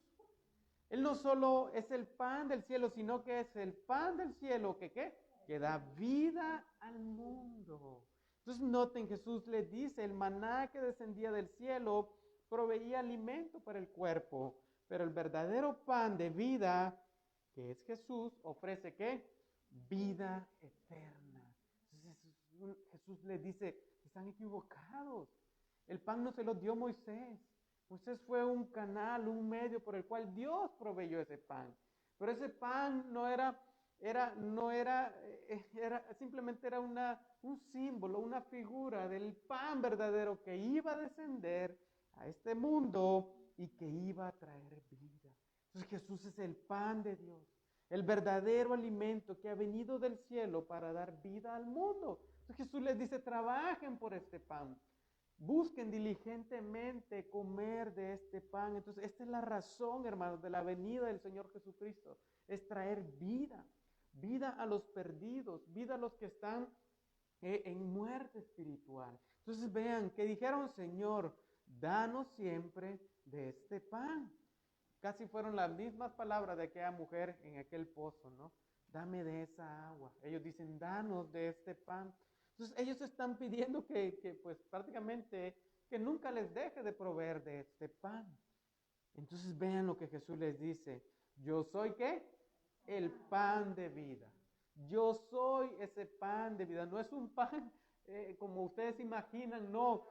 Él no solo es el pan del cielo, sino que es el pan del cielo que ¿qué? Que da vida al mundo. Entonces noten, Jesús le dice, el maná que descendía del cielo proveía alimento para el cuerpo, pero el verdadero pan de vida, que es Jesús, ofrece ¿qué? Vida eterna. Entonces Jesús le dice, están equivocados. El pan no se lo dio Moisés. Moisés fue un canal, un medio por el cual Dios proveyó ese pan. Pero ese pan simplemente era un símbolo, una figura del pan verdadero que iba a descender a este mundo y que iba a traer vida. Entonces Jesús es el pan de Dios, el verdadero alimento que ha venido del cielo para dar vida al mundo. Entonces Jesús les dice, trabajen por este pan. Busquen diligentemente comer de este pan. Entonces, esta es la razón, hermanos, de la venida del Señor Jesucristo. Es traer vida, vida a los perdidos, vida a los que están en muerte espiritual. Entonces, vean que dijeron, Señor, danos siempre de este pan. Casi fueron las mismas palabras de aquella mujer en aquel pozo, ¿no? Dame de esa agua. Ellos dicen, danos de este pan. Entonces ellos están pidiendo que pues prácticamente que nunca les deje de proveer de este pan. Entonces vean lo que Jesús les dice. Yo soy ¿qué? El pan de vida. Yo soy ese pan de vida. No es un pan como ustedes imaginan, no.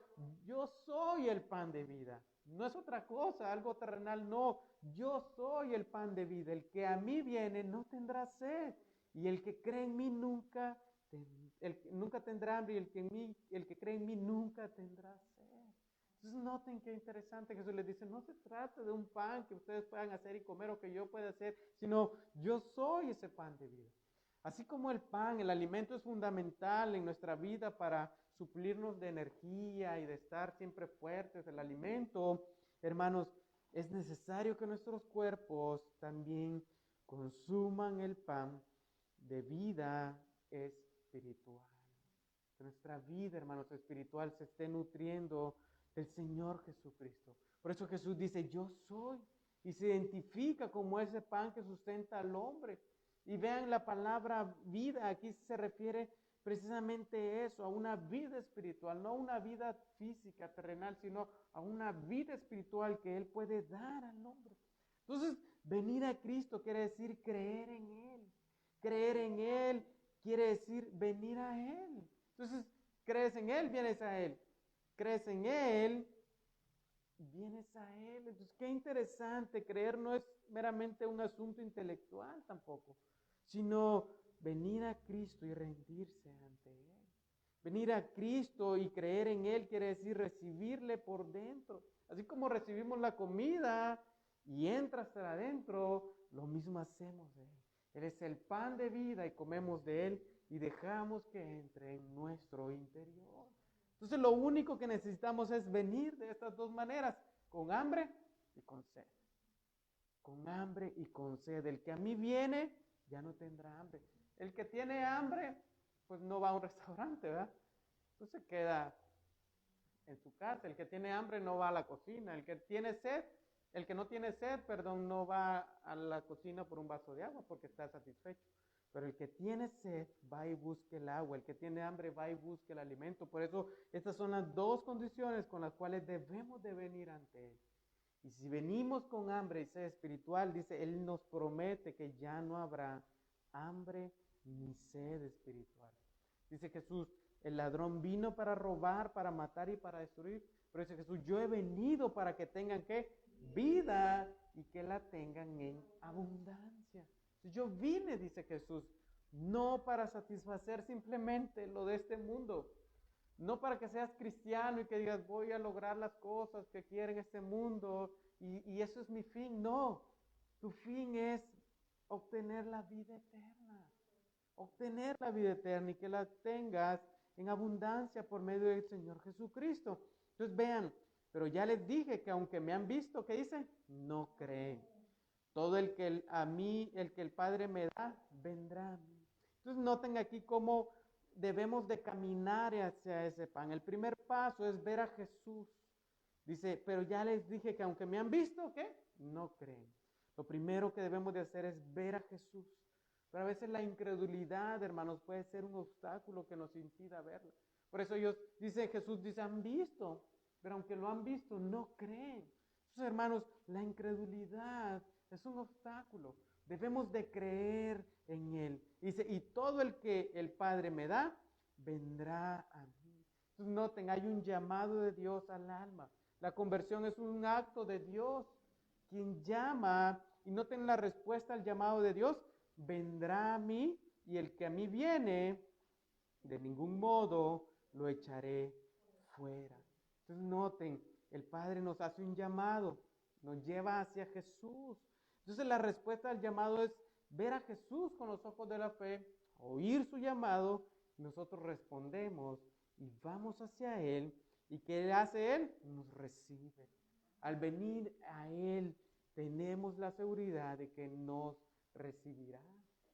Yo soy el pan de vida. No es otra cosa, algo terrenal, no. Yo soy el pan de vida. El que a mí viene no tendrá sed. Y el que cree en mí nunca tendrá hambre. Y el que cree en mí nunca tendrá sed. Entonces noten qué interesante. Jesús les dice, no se trata de un pan que ustedes puedan hacer y comer o que yo pueda hacer, sino yo soy ese pan de vida. Así como el pan, el alimento es fundamental en nuestra vida para suplirnos de energía y de estar siempre fuertes, el alimento, hermanos, es necesario que nuestros cuerpos también consuman el pan de vida espiritual. Que nuestra vida, hermanos, espiritual se esté nutriendo del Señor Jesucristo. Por eso Jesús dice, yo soy, y se identifica como ese pan que sustenta al hombre. Y vean la palabra vida, aquí se refiere precisamente eso, a una vida espiritual, no a una vida física, terrenal, sino a una vida espiritual que Él puede dar al hombre. Entonces, venir a Cristo quiere decir creer en Él. Creer en Él quiere decir venir a Él. Entonces, crees en Él, vienes a Él. Crees en Él, vienes a Él. Entonces, qué interesante, creer no es meramente un asunto intelectual tampoco, sino venir a Cristo y rendirse ante Él. Venir a Cristo y creer en Él quiere decir recibirle por dentro. Así como recibimos la comida y entra hasta adentro, lo mismo hacemos de Él. Él es el pan de vida y comemos de Él y dejamos que entre en nuestro interior. Entonces lo único que necesitamos es venir de estas dos maneras, con hambre y con sed. Con hambre y con sed. El que a mí viene ya no tendrá hambre. El que tiene hambre, pues no va a un restaurante, ¿verdad? Entonces queda en su casa. El que tiene hambre no va a la cocina. El que tiene sed, el que no tiene sed, perdón, no va a la cocina por un vaso de agua porque está satisfecho. Pero el que tiene sed va y busca el agua. El que tiene hambre va y busca el alimento. Por eso estas son las dos condiciones con las cuales debemos de venir ante Él. Y si venimos con hambre y sed espiritual, dice, Él nos promete que ya no habrá hambre ni sed espiritual. Dice Jesús, el ladrón vino para robar, para matar y para destruir. Pero dice Jesús, yo he venido para que tengan ¿qué? Vida y que la tengan en abundancia. Yo vine, dice Jesús, no para satisfacer simplemente lo de este mundo. No para que seas cristiano y que digas, voy a lograr las cosas que quiere en este mundo y eso es mi fin. No, tu fin es obtener la vida eterna. Obtener la vida eterna y que la tengas en abundancia por medio del Señor Jesucristo. Entonces vean, pero ya les dije que aunque me han visto, ¿qué dice? No creen. Todo el que el Padre me da, vendrá a mí. Entonces noten aquí cómo debemos de caminar hacia ese pan. El primer paso es ver a Jesús. Dice, pero ya les dije que aunque me han visto, ¿qué? No creen. Lo primero que debemos de hacer es ver a Jesús. Pero a veces la incredulidad, hermanos, puede ser un obstáculo que nos impida verlo. Por eso Jesús dice, han visto, pero aunque lo han visto, no creen. Entonces, hermanos, la incredulidad es un obstáculo. Debemos de creer en Él. Dice, y todo el que el Padre me da, vendrá a mí. Entonces noten, hay un llamado de Dios al alma. La conversión es un acto de Dios. Quien llama, y noten la respuesta al llamado de Dios, vendrá a mí, y el que a mí viene, de ningún modo lo echaré fuera. Entonces noten, el Padre nos hace un llamado, nos lleva hacia Jesús. Entonces la respuesta al llamado es ver a Jesús con los ojos de la fe, oír su llamado, y nosotros respondemos y vamos hacia Él. ¿Y qué hace Él? Nos recibe. Al venir a Él tenemos la seguridad de que nos recibirá.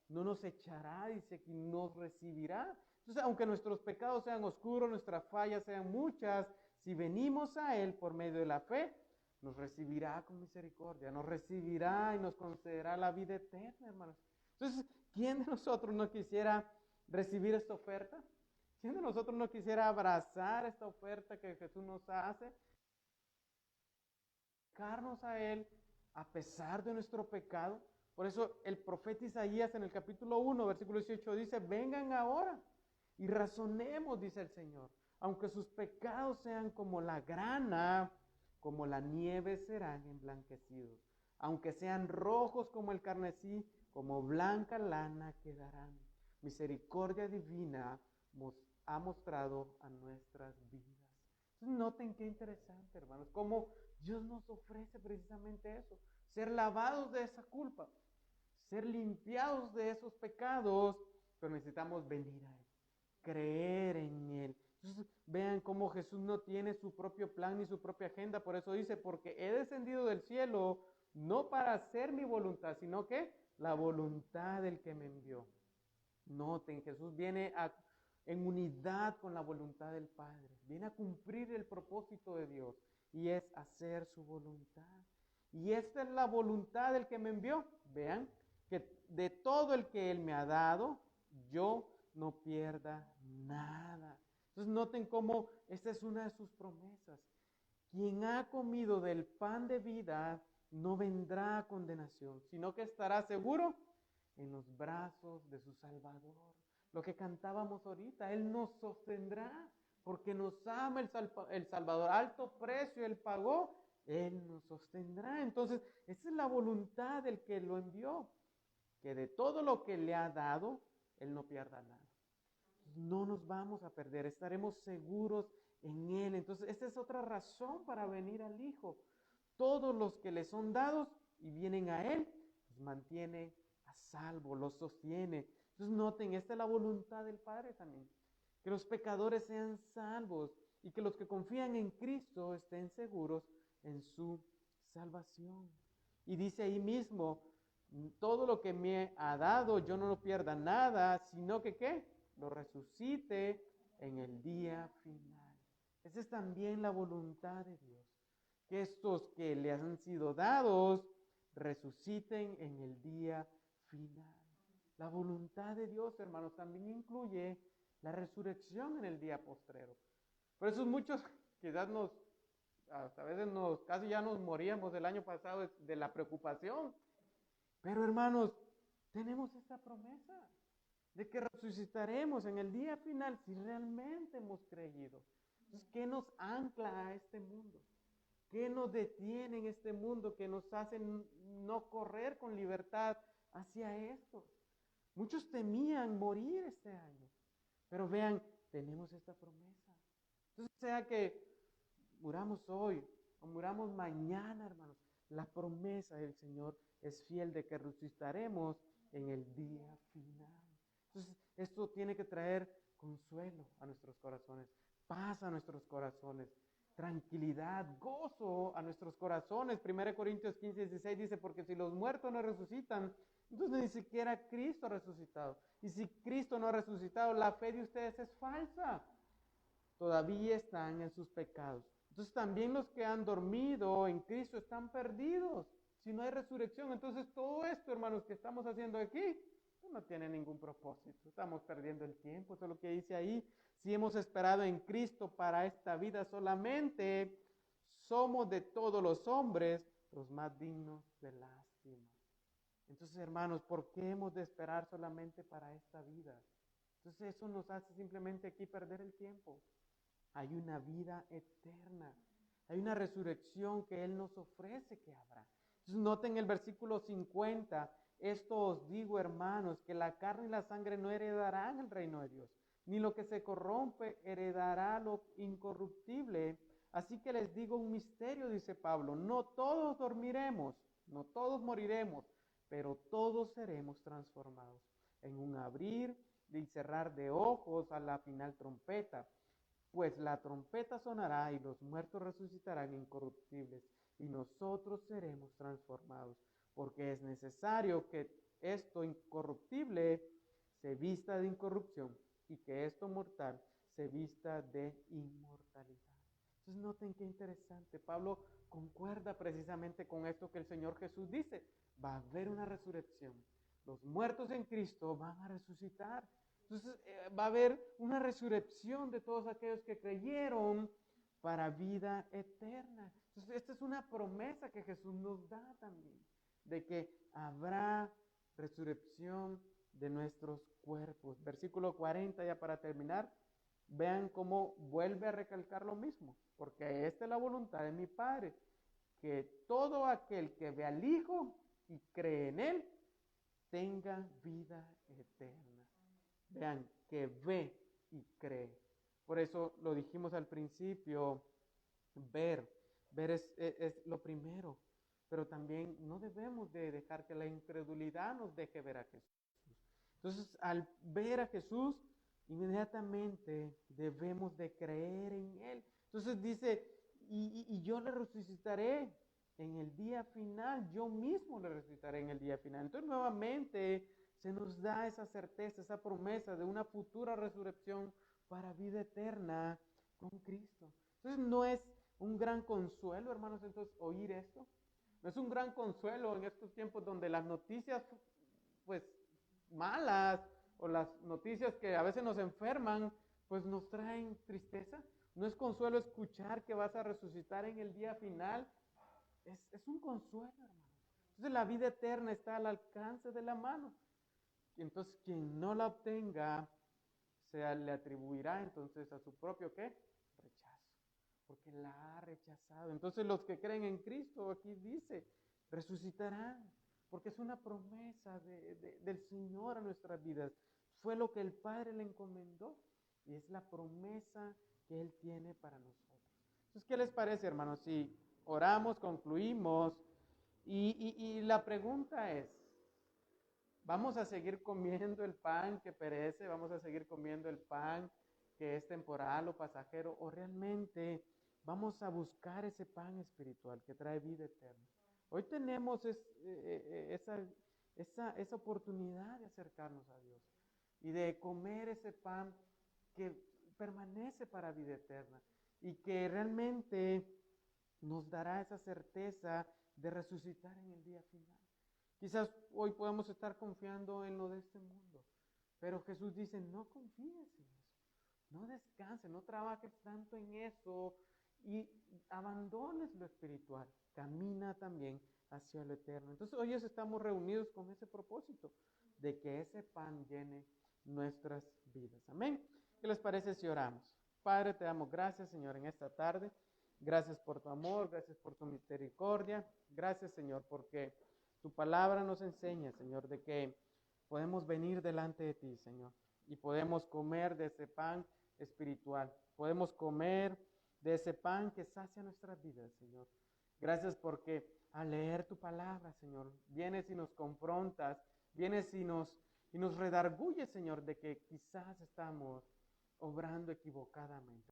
No nos echará, dice que nos recibirá. Entonces, aunque nuestros pecados sean oscuros, nuestras fallas sean muchas, si venimos a Él por medio de la fe, nos recibirá con misericordia, nos recibirá y nos concederá la vida eterna, hermanos. Entonces, ¿quién de nosotros no quisiera recibir esta oferta? ¿Quién de nosotros no quisiera abrazar esta oferta que Jesús nos hace? Acercarnos a Él a pesar de nuestro pecado. Por eso el profeta Isaías en el capítulo 1, versículo 18 dice, vengan ahora y razonemos, dice el Señor. Aunque sus pecados sean como la grana, como la nieve serán emblanquecidos. Aunque sean rojos como el carmesí, como blanca lana quedarán. Misericordia divina ha mostrado a nuestras vidas. Entonces noten qué interesante, hermanos, cómo Dios nos ofrece precisamente eso, ser lavados de esa culpa, ser limpiados de esos pecados, pero necesitamos venir a Él, creer en Él. Entonces vean cómo Jesús no tiene su propio plan ni su propia agenda, por eso dice, porque he descendido del cielo no para hacer mi voluntad, sino que la voluntad del que me envió. Noten, Jesús viene en unidad con la voluntad del Padre, viene a cumplir el propósito de Dios y es hacer su voluntad. Y esta es la voluntad del que me envió. Vean, que de todo el que Él me ha dado, yo no pierda nada. Entonces noten cómo esta es una de sus promesas. Quien ha comido del pan de vida no vendrá a condenación, sino que estará seguro en los brazos de su Salvador. Lo que cantábamos ahorita, Él nos sostendrá porque nos ama el Salvador. Alto precio Él pagó, Él nos sostendrá. Entonces, esa es la voluntad del que lo envió, que de todo lo que le ha dado, Él no pierda nada. No nos vamos a perder, estaremos seguros en Él. Entonces, esta es otra razón para venir al Hijo. Todos los que le son dados y vienen a Él, los mantiene a salvo, los sostiene. Entonces noten, esta es la voluntad del Padre también, que los pecadores sean salvos y que los que confían en Cristo estén seguros en su salvación. Y dice ahí mismo, todo lo que me ha dado, yo no lo pierda nada, sino que ¿qué? Lo resucite en el día final. Esa es también la voluntad de Dios, que estos que le han sido dados resuciten en el día final. La voluntad de Dios, hermanos, también incluye la resurrección en el día postrero. Por eso muchos quizás hasta a veces casi ya nos moríamos el año pasado de la preocupación. Pero hermanos, tenemos esta promesa de que resucitaremos en el día final si realmente hemos creído. Entonces, ¿qué nos ancla a este mundo? ¿Qué nos detiene en este mundo que nos hace no correr con libertad hacia esto? Muchos temían morir este año, pero vean, tenemos esta promesa. Entonces, sea que muramos hoy o muramos mañana, hermanos, la promesa del Señor es fiel de que resucitaremos en el día final. Entonces, esto tiene que traer consuelo a nuestros corazones, paz a nuestros corazones, tranquilidad, gozo a nuestros corazones. 1 Corintios 15, 16 dice, porque si los muertos no resucitan, entonces ni siquiera Cristo ha resucitado. Y si Cristo no ha resucitado, la fe de ustedes es falsa. Todavía están en sus pecados. Entonces también los que han dormido en Cristo están perdidos. Si no hay resurrección, entonces todo esto, hermanos, que estamos haciendo aquí, no tiene ningún propósito. Estamos perdiendo el tiempo. Eso es lo que dice ahí. Si hemos esperado en Cristo para esta vida solamente, somos de todos los hombres los más dignos de lástima. Entonces, hermanos, ¿por qué hemos de esperar solamente para esta vida? Entonces eso nos hace simplemente aquí perder el tiempo. Hay una vida eterna. Hay una resurrección que Él nos ofrece que habrá. Entonces noten el versículo 50. Esto os digo, hermanos, que la carne y la sangre no heredarán el reino de Dios, ni lo que se corrompe heredará lo incorruptible. Así que les digo un misterio, dice Pablo, no todos dormiremos, no todos moriremos, pero todos seremos transformados en un abrir y cerrar de ojos a la final trompeta. Pues la trompeta sonará y los muertos resucitarán incorruptibles y nosotros seremos transformados, porque es necesario que esto incorruptible se vista de incorrupción y que esto mortal se vista de inmortalidad. Entonces noten qué interesante. Pablo concuerda precisamente con esto que el Señor Jesús dice. Va a haber una resurrección. Los muertos en Cristo van a resucitar. Entonces va a haber una resurrección de todos aquellos que creyeron para vida eterna. Entonces esta es una promesa que Jesús nos da también, de que habrá resurrección de nuestros cuerpos. Versículo 40, ya para terminar, vean cómo vuelve a recalcar lo mismo, porque esta es la voluntad de mi Padre, que todo aquel que ve al Hijo y cree en Él, tenga vida eterna. Vean, que ve y cree. Por eso lo dijimos al principio, ver es lo primero, pero también no debemos de dejar que la incredulidad nos deje ver a Jesús. Entonces, al ver a Jesús, inmediatamente debemos de creer en Él. Entonces dice, y yo le resucitaré en el día final, yo mismo le resucitaré en el día final. Entonces, nuevamente se nos da esa certeza, esa promesa de una futura resurrección para vida eterna con Cristo. Entonces, no es un gran consuelo, hermanos, entonces oír esto. No es un gran consuelo en estos tiempos donde las noticias, pues, malas o las noticias que a veces nos enferman, pues nos traen tristeza. No es consuelo escuchar que vas a resucitar en el día final. Es un consuelo, hermano. Entonces la vida eterna está al alcance de la mano. Y entonces quien no la obtenga, le atribuirá entonces a su propio ¿qué? Rechazo. Porque la ha rechazado. Entonces los que creen en Cristo, aquí dice, resucitarán. Porque es una promesa del Señor a nuestras vidas. Fue lo que el Padre le encomendó. Y es la promesa que Él tiene para nosotros. Entonces, ¿qué les parece, hermanos? Si oramos, concluimos. Y la pregunta es, ¿vamos a seguir comiendo el pan que perece? ¿Vamos a seguir comiendo el pan que es temporal o pasajero? ¿O realmente vamos a buscar ese pan espiritual que trae vida eterna? Hoy tenemos esa oportunidad de acercarnos a Dios y de comer ese pan que permanece para vida eterna y que realmente nos dará esa certeza de resucitar en el día final. Quizás hoy podemos estar confiando en lo de este mundo, pero Jesús dice, no confíes en eso, no descanses, no trabajes tanto en eso y abandones lo espiritual, camina también hacia lo eterno. Entonces hoy estamos reunidos con ese propósito de que ese pan llene nuestras vidas. Amén. ¿Qué les parece si oramos? Padre, te damos gracias, Señor, en esta tarde. Gracias por tu amor, gracias por tu misericordia. Gracias, Señor, porque tu palabra nos enseña, Señor, de que podemos venir delante de ti, Señor, y podemos comer de ese pan espiritual. Podemos comer de ese pan que sacia nuestras vidas, Señor. Gracias porque al leer tu palabra, Señor, vienes y nos confrontas, vienes y nos redarguyes, Señor, de que quizás estamos obrando equivocadamente.